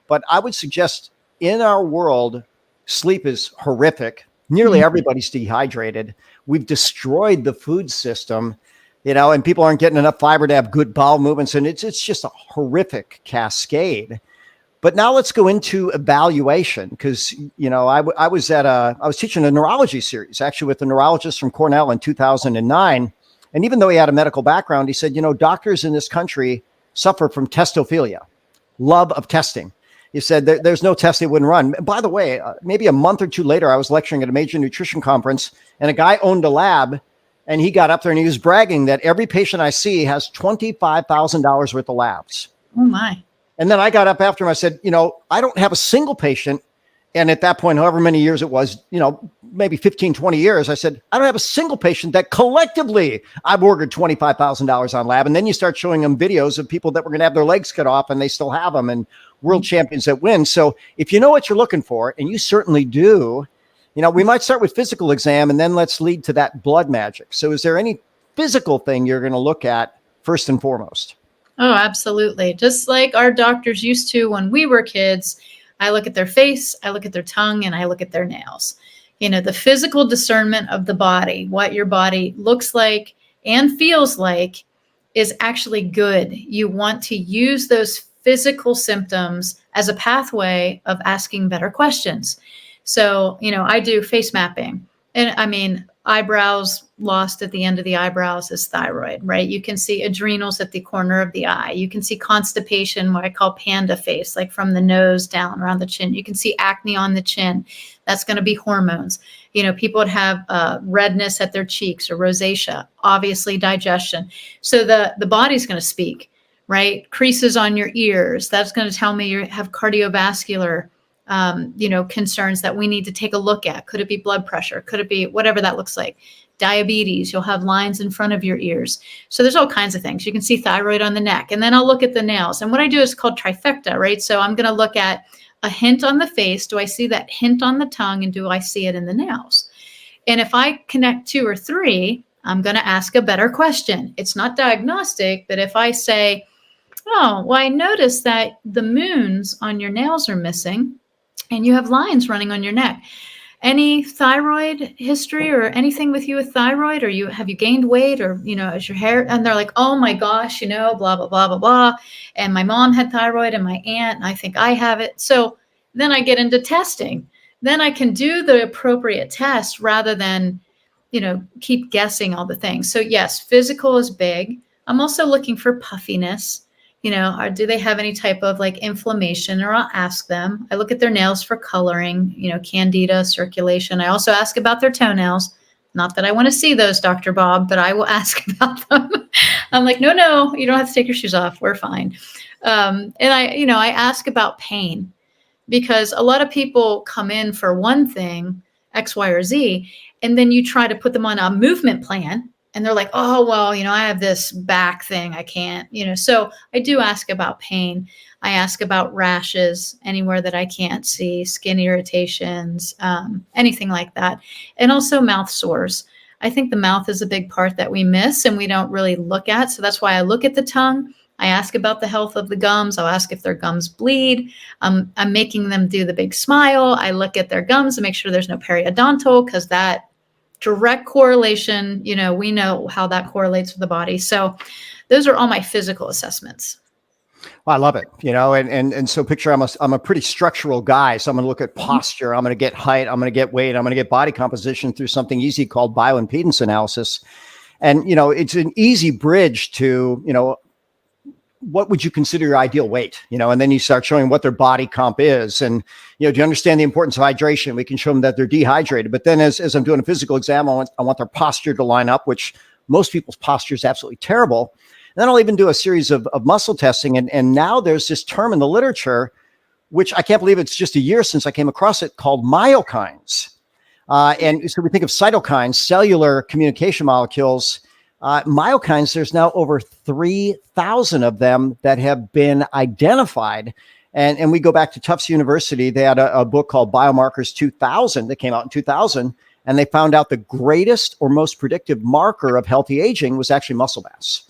But I would suggest in our world, sleep is horrific. Nearly everybody's dehydrated. We've destroyed the food system, you know, and people aren't getting enough fiber to have good bowel movements. And it's just a horrific cascade. But now let's go into evaluation, because, you know, I was teaching a neurology series, actually with a neurologist from Cornell in 2009. And even though he had a medical background, he said, you know, doctors in this country suffer from testophilia, love of testing. He said there's no test they wouldn't run. By the way, maybe a month or two later, I was lecturing at a major nutrition conference, and a guy owned a lab, and he got up there and he was bragging that every patient I see has $25,000 worth of labs. Oh, my. And then I got up after him. I said, you know, I don't have a single patient. And at that point, however many years it was, you know, maybe 15, 20 years, I said, I don't have a single patient that collectively I've ordered $25,000 on lab. And then you start showing them videos of people that were going to have their legs cut off and they still have them, and world champions that win. So if you know what you're looking for, and you certainly do, you know, we might start with physical exam and then let's lead to that blood magic. So is there any physical thing you're going to look at first and foremost? Oh, absolutely. Just like our doctors used to when we were kids. I look at their face, I look at their tongue, and I look at their nails. You know, the physical discernment of the body, what your body looks like and feels like, is actually good. You want to use those physical symptoms as a pathway of asking better questions. So, you know, I do face mapping. And I mean, eyebrows lost at the end of the eyebrows is thyroid, right? You can see adrenals at the corner of the eye. You can see constipation, what I call panda face, like from the nose down around the chin. You can see acne on the chin. That's going to be hormones. People would have redness at their cheeks or rosacea, obviously digestion. So the body's going to speak, right? Creases on your ears. That's going to tell me you have cardiovascular concerns that we need to take a look at. Could it be blood pressure? Could it be whatever that looks like? Diabetes, you'll have lines in front of your ears. So there's all kinds of things. You can see thyroid on the neck. And then I'll look at the nails. And what I do is called trifecta, right? So I'm going to look at a hint on the face. Do I see that hint on the tongue? And do I see it in the nails? And if I connect 2 or 3, I'm going to ask a better question. It's not diagnostic, but if I say, oh, well, I noticed that the moons on your nails are missing, and you have lines running on your neck. Any thyroid history or anything with you with thyroid, or have you gained weight, or, is your hair? And they're like, oh my gosh, blah, blah, blah, blah, blah. And my mom had thyroid and my aunt, and I think I have it. So then I get into testing. Then I can do the appropriate test rather than, keep guessing all the things. So yes, physical is big. I'm also looking for puffiness. Or do they have any type of like inflammation, or I'll ask them. I look at their nails for coloring, candida, circulation. I also ask about their toenails. Not that I want to see those, Dr. Bob, but I will ask about them. I'm like, no, you don't have to take your shoes off. We're fine. And I ask about pain, because a lot of people come in for one thing, X, Y, or Z, and then you try to put them on a movement plan. And they're like, oh, well, I have this back thing. I can't, So I do ask about pain. I ask about rashes anywhere that I can't see, skin irritations, anything like that. And also mouth sores. I think the mouth is a big part that we miss and we don't really look at. So that's why I look at the tongue. I ask about the health of the gums. I'll ask if their gums bleed. I'm making them do the big smile. I look at their gums and make sure there's no periodontal, because that direct correlation, we know how that correlates with the body. So those are all my physical assessments. Well, I love it, and so picture I'm a pretty structural guy. So I'm going to look at posture. I'm going to get height. I'm going to get weight. I'm going to get body composition through something easy called bioimpedance analysis. And, it's an easy bridge to, what would you consider your ideal weight, and then you start showing what their body comp is. And, do you understand the importance of hydration? We can show them that they're dehydrated. But then as I'm doing a physical exam, I want their posture to line up, which most people's posture is absolutely terrible. And then I'll even do a series of muscle testing. And now there's this term in the literature, which I can't believe it's just a year since I came across it, called myokines. And so we think of cytokines, cellular communication molecules. Myokines, there's now over 3,000 of them that have been identified. And we go back to Tufts University. They had a book called Biomarkers 2000 that came out in 2000. And they found out the greatest or most predictive marker of healthy aging was actually muscle mass.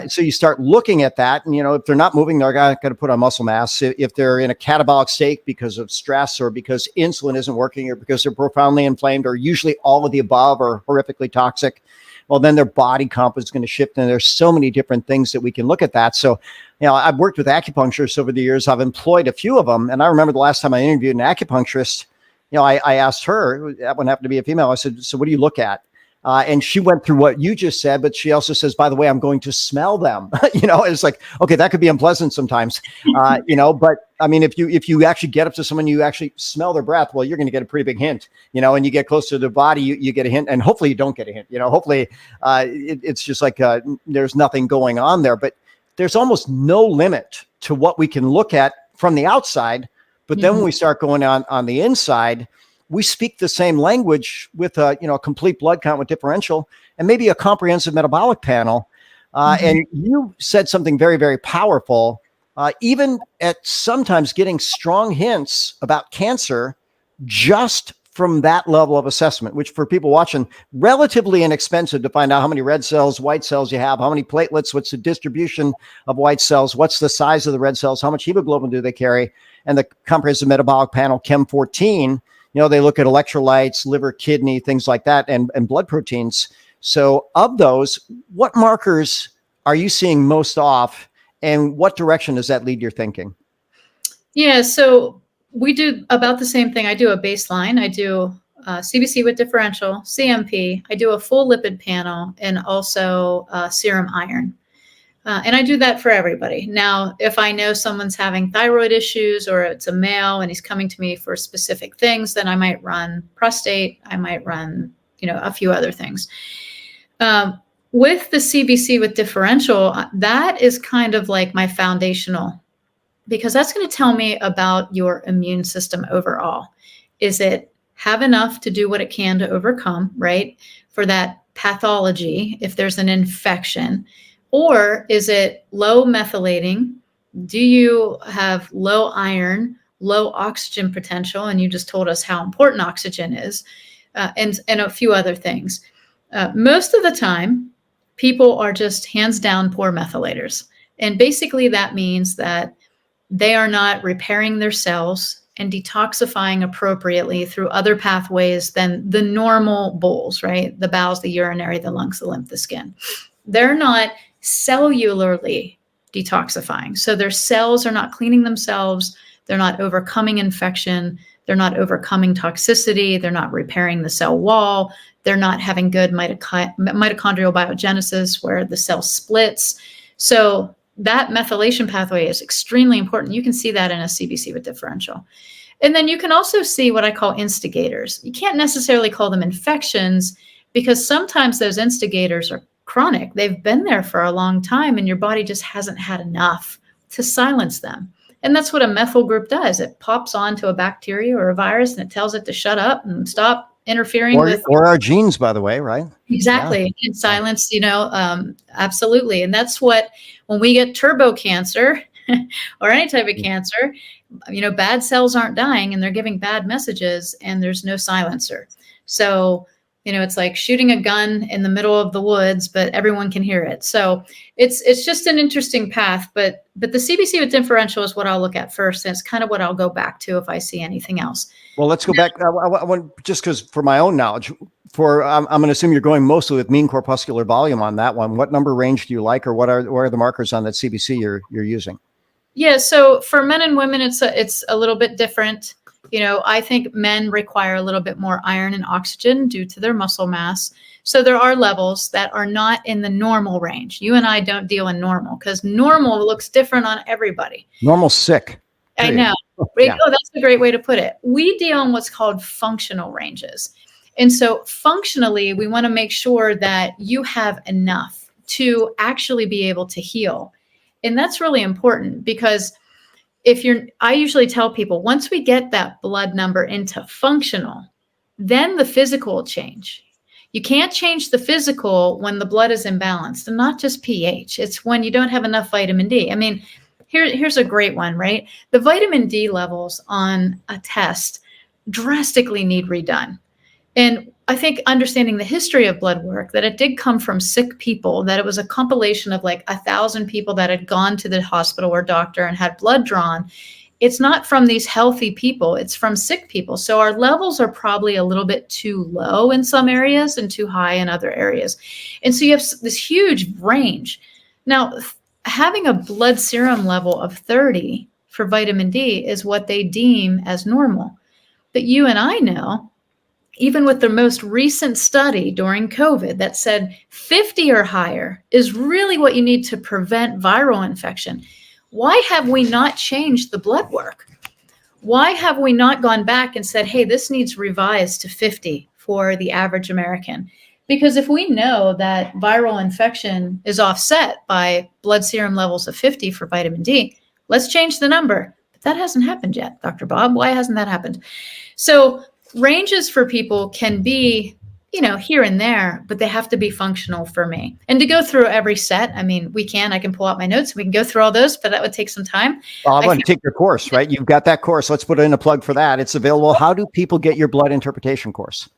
So you start looking at that, and, if they're not moving, they're going to put on muscle mass. If they're in a catabolic state because of stress, or because insulin isn't working, or because they're profoundly inflamed, or usually all of the above, or horrifically toxic, well, then their body comp is going to shift. And there's so many different things that we can look at that. So, I've worked with acupuncturists over the years. I've employed a few of them. And I remember the last time I interviewed an acupuncturist, I asked her, that one happened to be a female. I said, so what do you look at? And she went through what you just said, but she also says, by the way, I'm going to smell them. It's like, okay, that could be unpleasant sometimes, but I mean, if you actually get up to someone, you actually smell their breath, well, you're going to get a pretty big hint, and you get close to the body, you get a hint, and hopefully you don't get a hint, hopefully it's just like there's nothing going on there, but there's almost no limit to what we can look at from the outside. But then when we start going on the inside, we speak the same language with a complete blood count with differential and maybe a comprehensive metabolic panel. And you said something very, very powerful, even at sometimes getting strong hints about cancer just from that level of assessment, which for people watching, relatively inexpensive to find out how many red cells, white cells you have, how many platelets, what's the distribution of white cells, what's the size of the red cells, how much hemoglobin do they carry, and the comprehensive metabolic panel, Chem 14, they look at electrolytes, liver, kidney, things like that, and blood proteins. So of those, what markers are you seeing most off, and what direction does that lead your thinking? Yeah, so we do about the same thing. I do a baseline. I do CBC with differential, CMP. I do a full lipid panel and also serum iron. And I do that for everybody. Now, if I know someone's having thyroid issues or it's a male and he's coming to me for specific things, then I might run prostate. I might run, a few other things. With the CBC with differential, that is kind of like my foundational, because that's going to tell me about your immune system overall. Is it have enough to do what it can to overcome, right? For that pathology, if there's an infection. Or is it low methylating? Do you have low iron, low oxygen potential? And you just told us how important oxygen is, and a few other things. Most of the time, people are just hands down poor methylators. And basically that means that they are not repairing their cells and detoxifying appropriately through other pathways than the normal bowls, right? The bowels, the urinary, the lungs, the lymph, the skin. They're not cellularly detoxifying. So their cells are not cleaning themselves. They're not overcoming infection. They're not overcoming toxicity. They're not repairing the cell wall. They're not having good mitochondrial biogenesis where the cell splits. So that methylation pathway is extremely important. You can see that in a CBC with differential. And then you can also see what I call instigators. You can't necessarily call them infections because sometimes those instigators are chronic. They've been there for a long time and your body just hasn't had enough to silence them. And that's what a methyl group does. It pops onto a bacteria or a virus and it tells it to shut up and stop interfering or our genes, by the way, right? Exactly. Yeah. And silence, absolutely. And that's what, when we get turbo cancer or any type of cancer, bad cells aren't dying and they're giving bad messages and there's no silencer. So it's like shooting a gun in the middle of the woods, but everyone can hear it. So it's just an interesting path. But the CBC with differential is what I'll look at first. And it's kind of what I'll go back to if I see anything else. Well, let's go back. I want, just because for my own knowledge, I'm going to assume you're going mostly with mean corpuscular volume on that one. What number range do you like, or what are the markers on that CBC you're using? Yeah. So for men and women, it's a little bit different. I think men require a little bit more iron and oxygen due to their muscle mass. So there are levels that are not in the normal range. You and I don't deal in normal because normal looks different on everybody. Normal sick. I know. Yeah. Oh, that's a great way to put it. We deal in what's called functional ranges. And so functionally, we want to make sure that you have enough to actually be able to heal. And that's really important because I usually tell people, once we get that blood number into functional, then the physical will change. You can't change the physical when the blood is imbalanced, and not just pH. It's when you don't have enough vitamin D. I mean, here's a great one, right? The vitamin D levels on a test drastically need redone. And I think understanding the history of blood work, that it did come from sick people, that it was a compilation of like 1,000 people that had gone to the hospital or doctor and had blood drawn. It's not from these healthy people, it's from sick people. So our levels are probably a little bit too low in some areas and too high in other areas. And so you have this huge range. Now, having a blood serum level of 30 for vitamin D is what they deem as normal. But you and I know, even with the most recent study during COVID that said 50 or higher is really what you need to prevent viral infection. Why have we not changed the blood work? Why have we not gone back and said, hey, this needs revised to 50 for the average American? Because if we know that viral infection is offset by blood serum levels of 50 for vitamin D, let's change the number. But that hasn't happened yet, Dr. Bob. Why hasn't that happened? So ranges for people can be, here and there, but they have to be functional for me. And to go through every set, I mean, I can pull out my notes and we can go through all those, but that would take some time. Well, I want to take your course, right? You've got that course. Let's put in a plug for that. It's available. How do people get your blood interpretation course?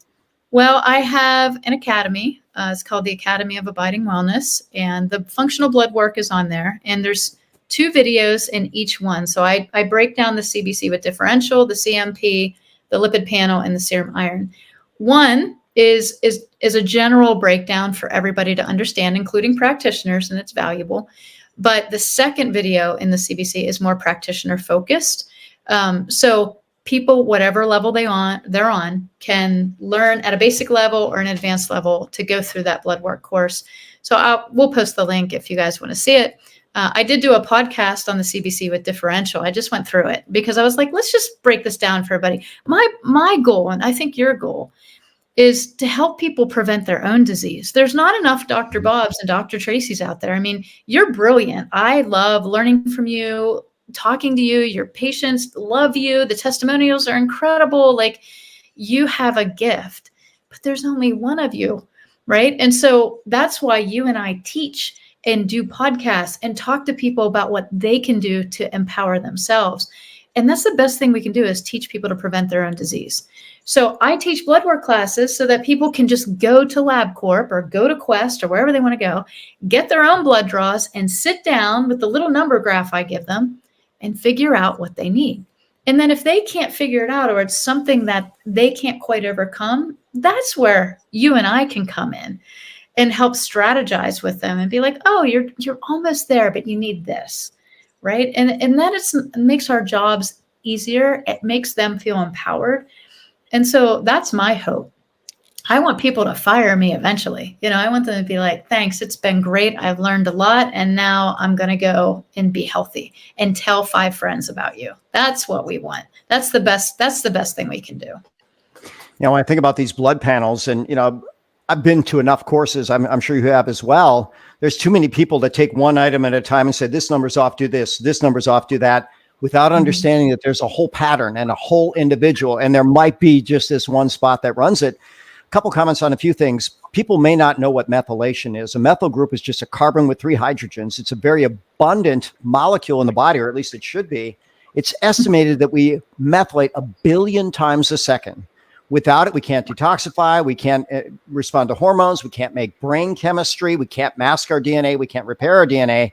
Well, I have an academy. It's called the Academy of Abiding Wellness, and the functional blood work is on there. And there's 2 videos in each one. So I break down the CBC with differential, the CMP, the lipid panel, and the serum iron. One is a general breakdown for everybody to understand, including practitioners, and it's valuable. But the second video in the CBC is more practitioner focused. So people, whatever level they're on, can learn at a basic level or an advanced level to go through that blood work course. So we'll post the link if you guys want to see it. I did do a podcast on the CBC with Differential. I just went through it because I was like, let's just break this down for everybody. My goal, and I think your goal, is to help people prevent their own disease. There's not enough Dr. Bobs and Dr. Tracy's out there. I mean, you're brilliant. I love learning from you, talking to you. Your patients love you. The testimonials are incredible. Like, you have a gift, but there's only one of you, right? And so that's why you and I teach and do podcasts and talk to people about what they can do to empower themselves. And that's the best thing we can do, is teach people to prevent their own disease. So I teach blood work classes so that people can just go to LabCorp or go to Quest or wherever they want to go, get their own blood draws and sit down with the little number graph I give them and figure out what they need. And then if they can't figure it out, or it's something that they can't quite overcome, that's where you and I can come in and help strategize with them and be like, oh, you're almost there, but you need this, right? And that makes our jobs easier. It makes them feel empowered. And so that's my hope. I want people to fire me eventually. I want them to be like, thanks, it's been great. I've learned a lot. And now I'm going to go and be healthy and tell 5 friends about you. That's what we want. That's the best thing we can do. When I think about these blood panels, and, I've been to enough courses, I'm sure you have as well. There's too many people that take one item at a time and say, this number's off, do this number's off, do that, without understanding that there's a whole pattern and a whole individual, and there might be just this one spot that runs it. A couple comments on a few things. People may not know what methylation is. A methyl group is just a carbon with 3 hydrogens. It's a very abundant molecule in the body, or at least it should be. It's estimated that we methylate 1 billion times a second. Without it, we can't detoxify. We can't respond to hormones. We can't make brain chemistry. We can't mask our DNA. We can't repair our DNA.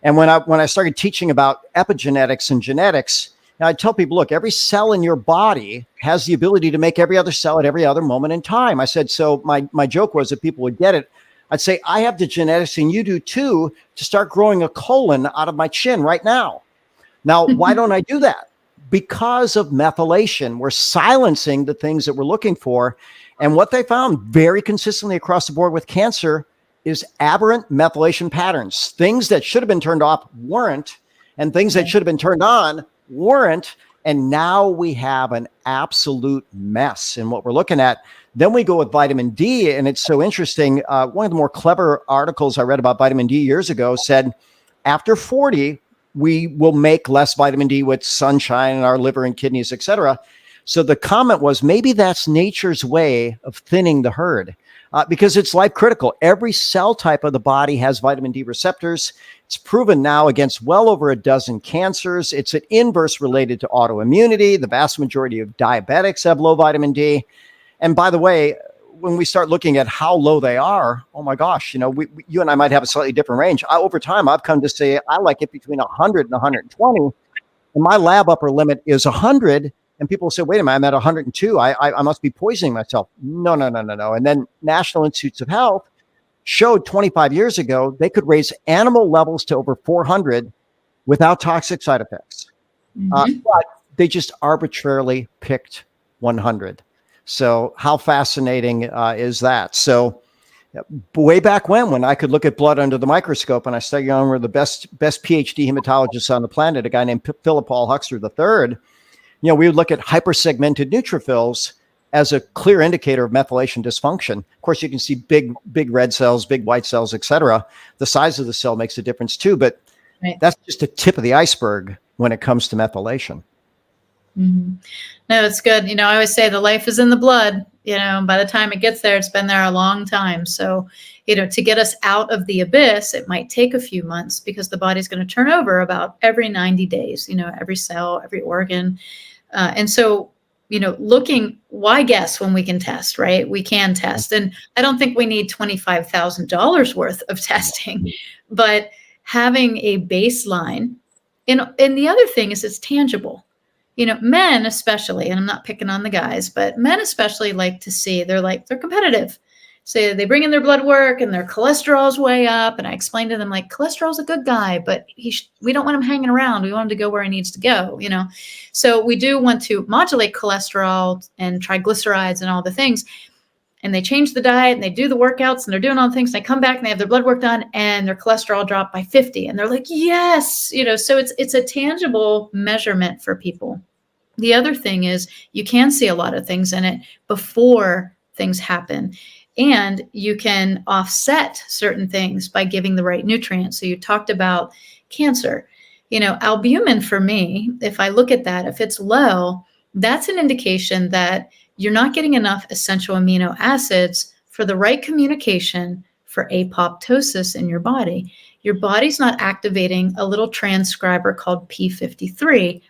And when I started teaching about epigenetics and genetics, I tell people, look, every cell in your body has the ability to make every other cell at every other moment in time. I said, so my joke was, that people would get it, I'd say, I have the genetics, and you do too, to start growing a colon out of my chin right now. Now, why don't I do that? Because of methylation. We're silencing the things that we're looking for. And what they found very consistently across the board with cancer is aberrant methylation patterns. Things that should have been turned off weren't, and things that should have been turned on weren't. And now we have an absolute mess in what we're looking at. Then we go with vitamin D, and it's so interesting. One of the more clever articles I read about vitamin D years ago said, after 40, we will make less vitamin D with sunshine and our liver and kidneys, et cetera. So the comment was, maybe that's nature's way of thinning the herd, because it's life critical. Every cell type of the body has vitamin D receptors. It's proven now against well over a dozen cancers. It's an inverse related to autoimmunity. The vast majority of diabetics have low vitamin D. And by the way, when we start looking at how low they are, oh my gosh, you and I might have a slightly different range. Over time, I've come to say I like it between 100 and 120. And my lab upper limit is 100. And people say, wait a minute, I'm at 102. I must be poisoning myself. No. And then National Institutes of Health showed 25 years ago, they could raise animal levels to over 400 without toxic side effects. But they just arbitrarily picked 100. So how fascinating is that? So way back when I could look at blood under the microscope, and I studied on one of the best PhD hematologists on the planet, a guy named Philip Paul Huxter III, we would look at hypersegmented neutrophils as a clear indicator of methylation dysfunction. Of course, you can see big red cells, big white cells, et cetera. The size of the cell makes a difference too, but that's just the tip of the iceberg when it comes to methylation. Mm-hmm. No, it's good. I always say the life is in the blood. By the time it gets there, it's been there a long time. So, to get us out of the abyss, it might take a few months, because the body's going to turn over about every 90 days, every cell, every organ. And so, why guess when we can test, right? We can test. And I don't think we need $25,000 worth of testing, but having a baseline. And the other thing is, it's tangible. Men especially, and I'm not picking on the guys, but men especially like to see, they're competitive. So they bring in their blood work and their cholesterol's way up. And I explained to them, like, cholesterol's a good guy, but we don't want him hanging around. We want him to go where he needs to go, you know? So we do want to modulate cholesterol and triglycerides and all the things. And they change the diet and they do the workouts and they're doing all the things. They come back and they have their blood work done and their cholesterol dropped by 50. And they're like, yes, you know, so it's a tangible measurement for people. The other thing is you can see a lot of things in it before things happen. And you can offset certain things by giving the right nutrients. So you talked about cancer. You know, albumin for me, if I look at that, if it's low, that's an indication that you're not getting enough essential amino acids for the right communication for apoptosis in your body. Your body's not activating a little transcriber called P53.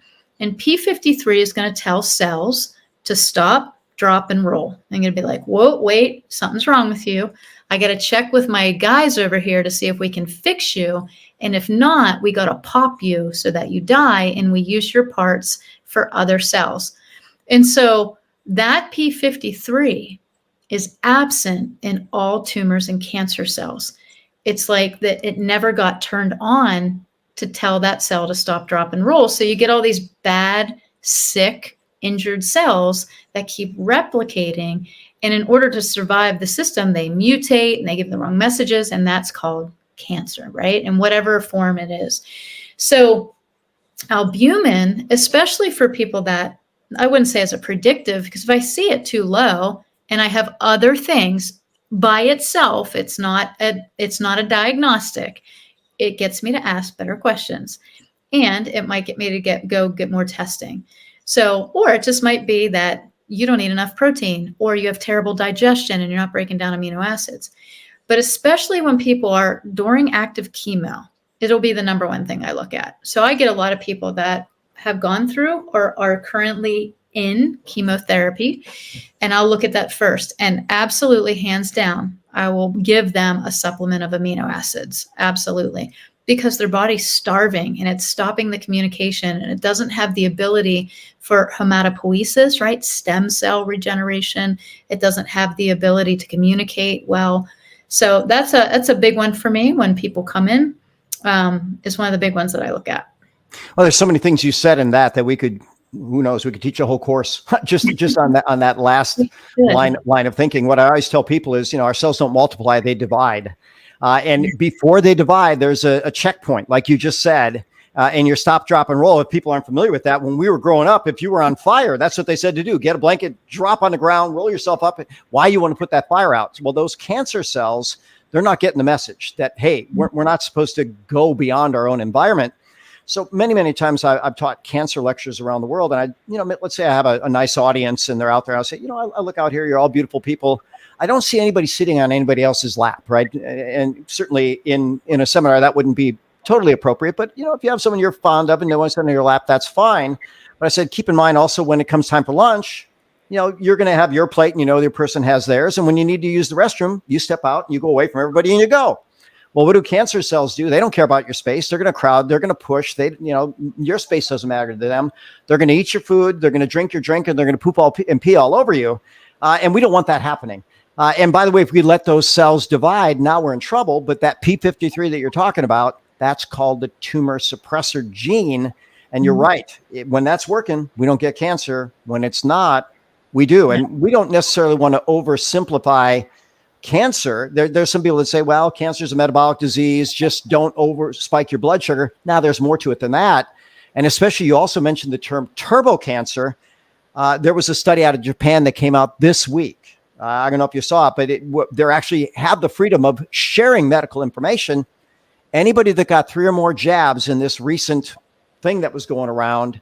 And P53 is going to tell cells to stop, drop, and roll. I'm going to be like, whoa, wait, something's wrong with you. I got to check with my guys over here to see if we can fix you. And if not, we got to pop you so that you die and we use your parts for other cells. And so that P53 is absent in all tumors and cancer cells. It's like that it never got turned on to tell that cell to stop, drop, and roll. So you get all these bad, sick, injured cells that keep replicating. And in order to survive the system, they mutate and they give the wrong messages. And that's called cancer, right? In whatever form it is. So albumin, especially for people that, I wouldn't say as a predictive, because if I see it too low and I have other things by itself, it's not a diagnostic. It gets me to ask better questions, and it might get me to get more testing. So, or it just might be that you don't eat enough protein, or you have terrible digestion and you're not breaking down amino acids. But especially when people are during active chemo, it'll be the number one thing I look at. So I get a lot of people that have gone through or are currently in chemotherapy, and I'll look at that first. And absolutely, hands down, I will give them a supplement of amino acids. Absolutely. Because their body's starving and it's stopping the communication, and it doesn't have the ability for hematopoiesis, right? Stem cell regeneration. It doesn't have the ability to communicate well. So that's a big one for me when people come in. Is one of the big ones that I look at. Well, there's so many things you said in that we could, who knows, we could teach a whole course just on that last line of thinking. What I always tell people is, you know, our cells don't multiply, they divide. And before they divide, there's a checkpoint, like you just said, and your stop, drop, and roll. If people aren't familiar with that, when we were growing up, if you were on fire, that's what they said to do. Get a blanket, drop on the ground, roll yourself up. Why you want to put that fire out? Well, those cancer cells, they're not getting the message that, hey, we're not supposed to go beyond our own environment. So many times I've taught cancer lectures around the world, and let's say I have a nice audience and they're out there. I'll say, I look out here, you're all beautiful people. I don't see anybody sitting on anybody else's lap, right? And certainly in a seminar, that wouldn't be totally appropriate. But, if you have someone you're fond of and no one's on your lap, that's fine. But I said, keep in mind also when it comes time for lunch, you're going to have your plate and the other person has theirs. And when you need to use the restroom, you step out and you go away from everybody and you go. Well, what do cancer cells do? They don't care about your space. They're going to crowd. They're going to push. Your space doesn't matter to them. They're going to eat your food. They're going to drink your drink, and they're going to poop and pee all over you. And we don't want that happening. And by the way, if we let those cells divide, now we're in trouble. But that P53 that you're talking about, that's called the tumor suppressor gene. And you're right. When that's working, we don't get cancer. When it's not, we do. And we don't necessarily want to oversimplify cancer. There's some people that say, well, cancer is a metabolic disease. Just don't over spike your blood sugar. Now, there's more to it than that. And especially, you also mentioned the term turbo cancer. There was a study out of Japan that came out this week. I don't know if you saw it, but they actually have the freedom of sharing medical information. Anybody that got 3 or more jabs in this recent thing that was going around,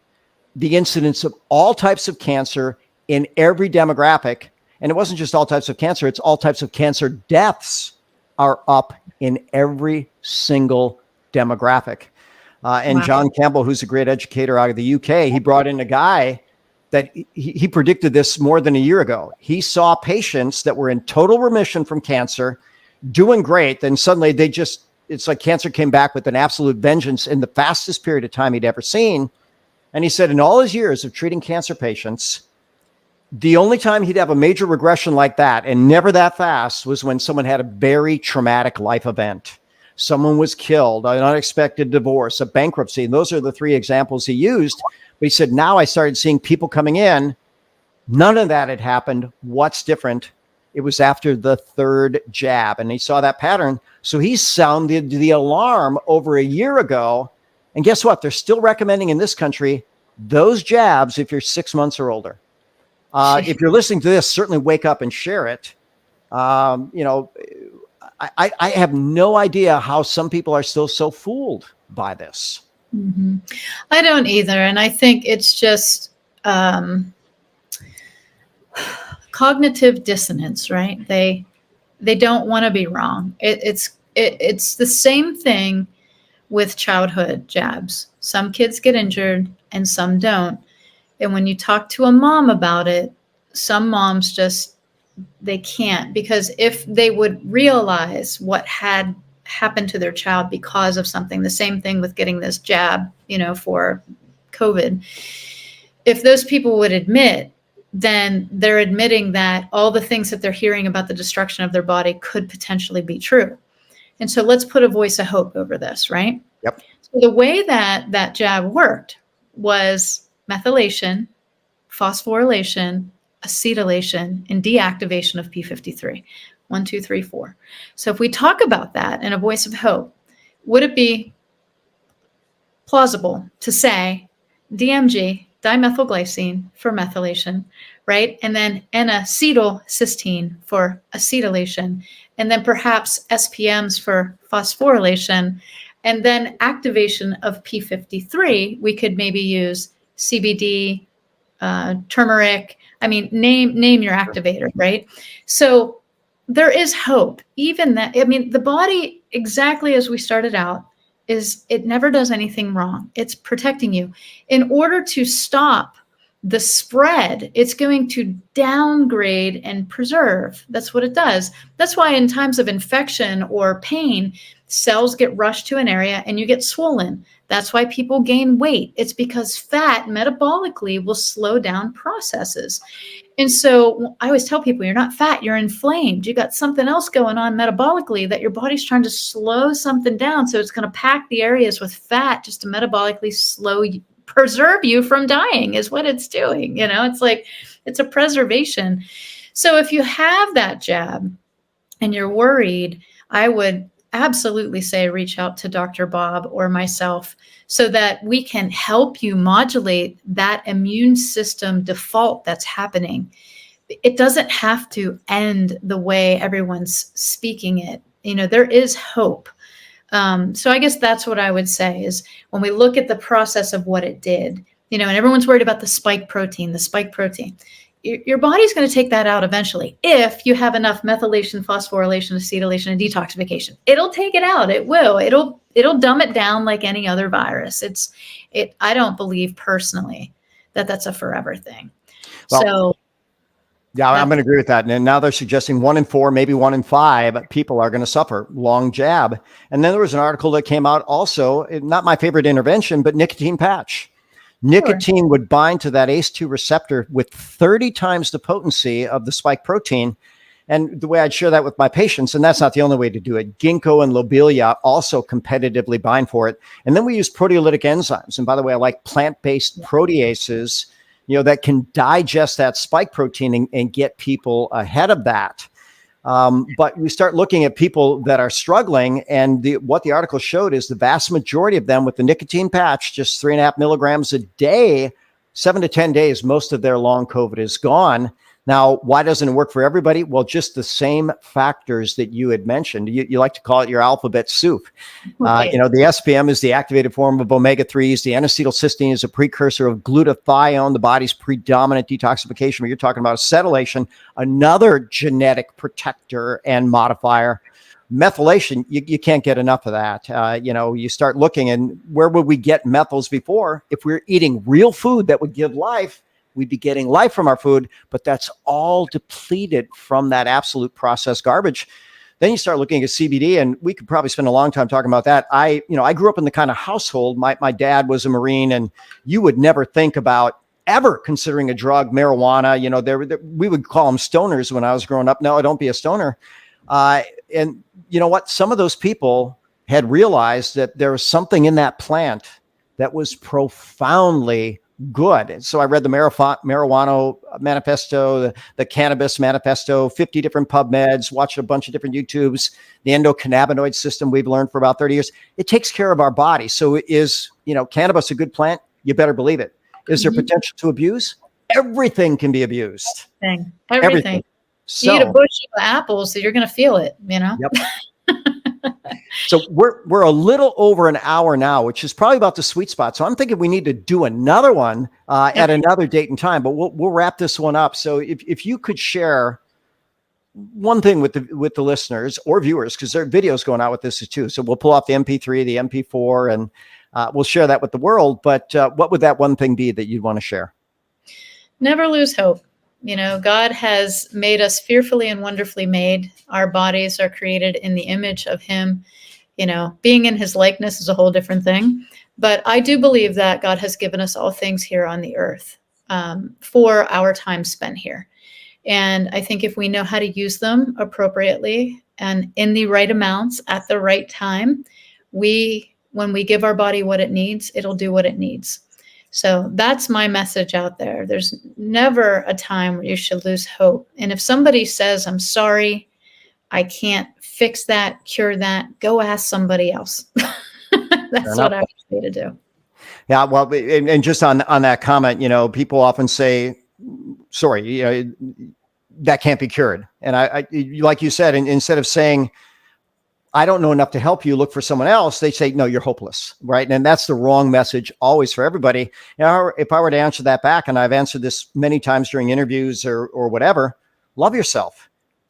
the incidence of all types of cancer in every demographic, and it wasn't just all types of cancer, it's all types of cancer deaths are up in every single demographic. And wow. John Campbell, who's a great educator out of the UK, he brought in a guy that he predicted this more than a year ago. He saw patients that were in total remission from cancer, doing great. Then suddenly it's like cancer came back with an absolute vengeance in the fastest period of time he'd ever seen. And he said in all his years of treating cancer patients, The only time he'd have a major regression like that, and never that fast, was when someone had a very traumatic life event. Someone was killed, an unexpected divorce, a bankruptcy. And those are the three examples he used. But he said, now I started seeing people coming in. None of that had happened. What's different? It was after the third jab. And he saw that pattern. So he sounded the alarm over a year ago. And guess what? They're still recommending in this country those jabs if you're 6 months or older. If you're listening to this, certainly wake up and share it. I have no idea how some people are still so fooled by this. Mm-hmm. I don't either. And I think it's just cognitive dissonance, right? They don't want to be wrong. It's the same thing with childhood jabs. Some kids get injured and some don't. And when you talk to a mom about it, some moms they can't, because if they would realize what had happened to their child because of something, the same thing with getting this jab, for COVID, if those people would admit, then they're admitting that all the things that they're hearing about the destruction of their body could potentially be true. And so let's put a voice of hope over this, right? Yep. So the way that jab worked was methylation, phosphorylation, acetylation, and deactivation of P53. 1, 2, 3, 4. So if we talk about that in a voice of hope, would it be plausible to say DMG, dimethylglycine, for methylation, right? And then N-acetylcysteine for acetylation, and then perhaps SPMs for phosphorylation, and then activation of P53, we could maybe use CBD, turmeric. I mean, name your activator, right? So there is hope. Even that, I mean, the body, exactly as we started out, it never does anything wrong. It's protecting you. In order to stop the spread, it's going to downgrade and preserve. That's what it does. That's why in times of infection or pain, cells get rushed to an area and you get swollen. That's why people gain weight. It's because fat metabolically will slow down processes. And so I always tell people, you're not fat, you're inflamed. You got something else going on metabolically that your body's trying to slow something down. So it's going to pack the areas with fat just to metabolically preserve you from dying is what it's doing. It's like, it's a preservation. So if you have that jab and you're worried, I would absolutely say reach out to Dr. Bob or myself so that we can help you modulate that immune system default that's happening. It doesn't have to end the way everyone's speaking it. There is hope. So I guess that's what I would say is when we look at the process of what it did, and everyone's worried about the spike protein. Your body's going to take that out eventually. If you have enough methylation, phosphorylation, acetylation, and detoxification, it'll take it out. It will. It'll dumb it down like any other virus. I don't believe personally that that's a forever thing. Well, yeah, I'm going to agree with that. And now they're suggesting 1 in 4, maybe 1 in 5 people are going to suffer long jab. And then there was an article that came out also, not my favorite intervention, but nicotine patch. Nicotine would bind to that ACE2 receptor with 30 times the potency of the spike protein. And the way I'd share that with my patients, and that's not the only way to do it, ginkgo and lobelia also competitively bind for it. And then we use proteolytic enzymes. And by the way, I like plant-based proteases, that can digest that spike protein and get people ahead of that. But we start looking at people that are struggling, and what the article showed is the vast majority of them with the nicotine patch, just 3.5 milligrams a day, 7 to 10 days, most of their long COVID is gone. Now, why doesn't it work for everybody? Well, just the same factors that you had mentioned. You like to call it your alphabet soup. Okay. The SPM is the activated form of omega-3s. The N-acetylcysteine is a precursor of glutathione, the body's predominant detoxification. But you're talking about acetylation, another genetic protector and modifier. Methylation, you can't get enough of that. You start looking, and where would we get methyls before? If we're eating real food that would give life, we'd be getting life from our food, but that's all depleted from that absolute processed garbage. Then you start looking at CBD, and we could probably spend a long time talking about that. I grew up in the kind of household, my dad was a Marine, and you would never think about ever considering a drug, marijuana. You know, we would call them stoners when I was growing up. No, don't be a stoner. And you know what? Some of those people had realized that there was something in that plant that was profoundly good. And so I read the marijuana manifesto, the cannabis manifesto, 50 different PubMeds, watched a bunch of different YouTubes, the endocannabinoid system we've learned for about 30 years. It takes care of our body. So is, you know, cannabis a good plant? You better believe it. Is there potential to abuse? Everything can be abused. Everything. So, you eat a bushel of apples, so you're going to feel it, you know? Yep. So we're a little over an hour now, which is probably about the sweet spot. So I'm thinking we need to do another one at another date and time, but we'll wrap this one up. So if you could share one thing with the listeners or viewers, because there are videos going out with this too. So we'll pull off the MP3, the MP4, and we'll share that with the world. But what would that one thing be that you'd want to share? Never lose hope. You know, God has made us fearfully and wonderfully made. Our bodies are created in the image of Him. You know, being in His likeness is a whole different thing. But I do believe that God has given us all things here on the earth for our time spent here. And I think if we know how to use them appropriately and in the right amounts at the right time, when we give our body what it needs, it'll do what it needs. So that's my message out there. There's never a time where you should lose hope. And if somebody says, I'm sorry, I can't fix that, cure that, go ask somebody else. That's what I would say to do. Yeah. Well, and just on that comment, you know, people often say, sorry, you know, that can't be cured. And I like you said, instead of saying, I don't know enough to help you, look for someone else, they say, no, you're hopeless. Right. And that's the wrong message always for everybody. You know, if I were to answer that back, and I've answered this many times during interviews or whatever, love yourself.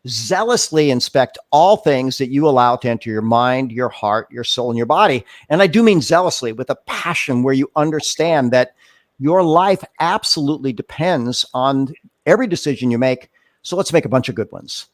Zealously inspect all things that you allow to enter your mind, your heart, your soul, and your body. And I do mean zealously, with a passion where you understand that your life absolutely depends on every decision you make. So let's make a bunch of good ones.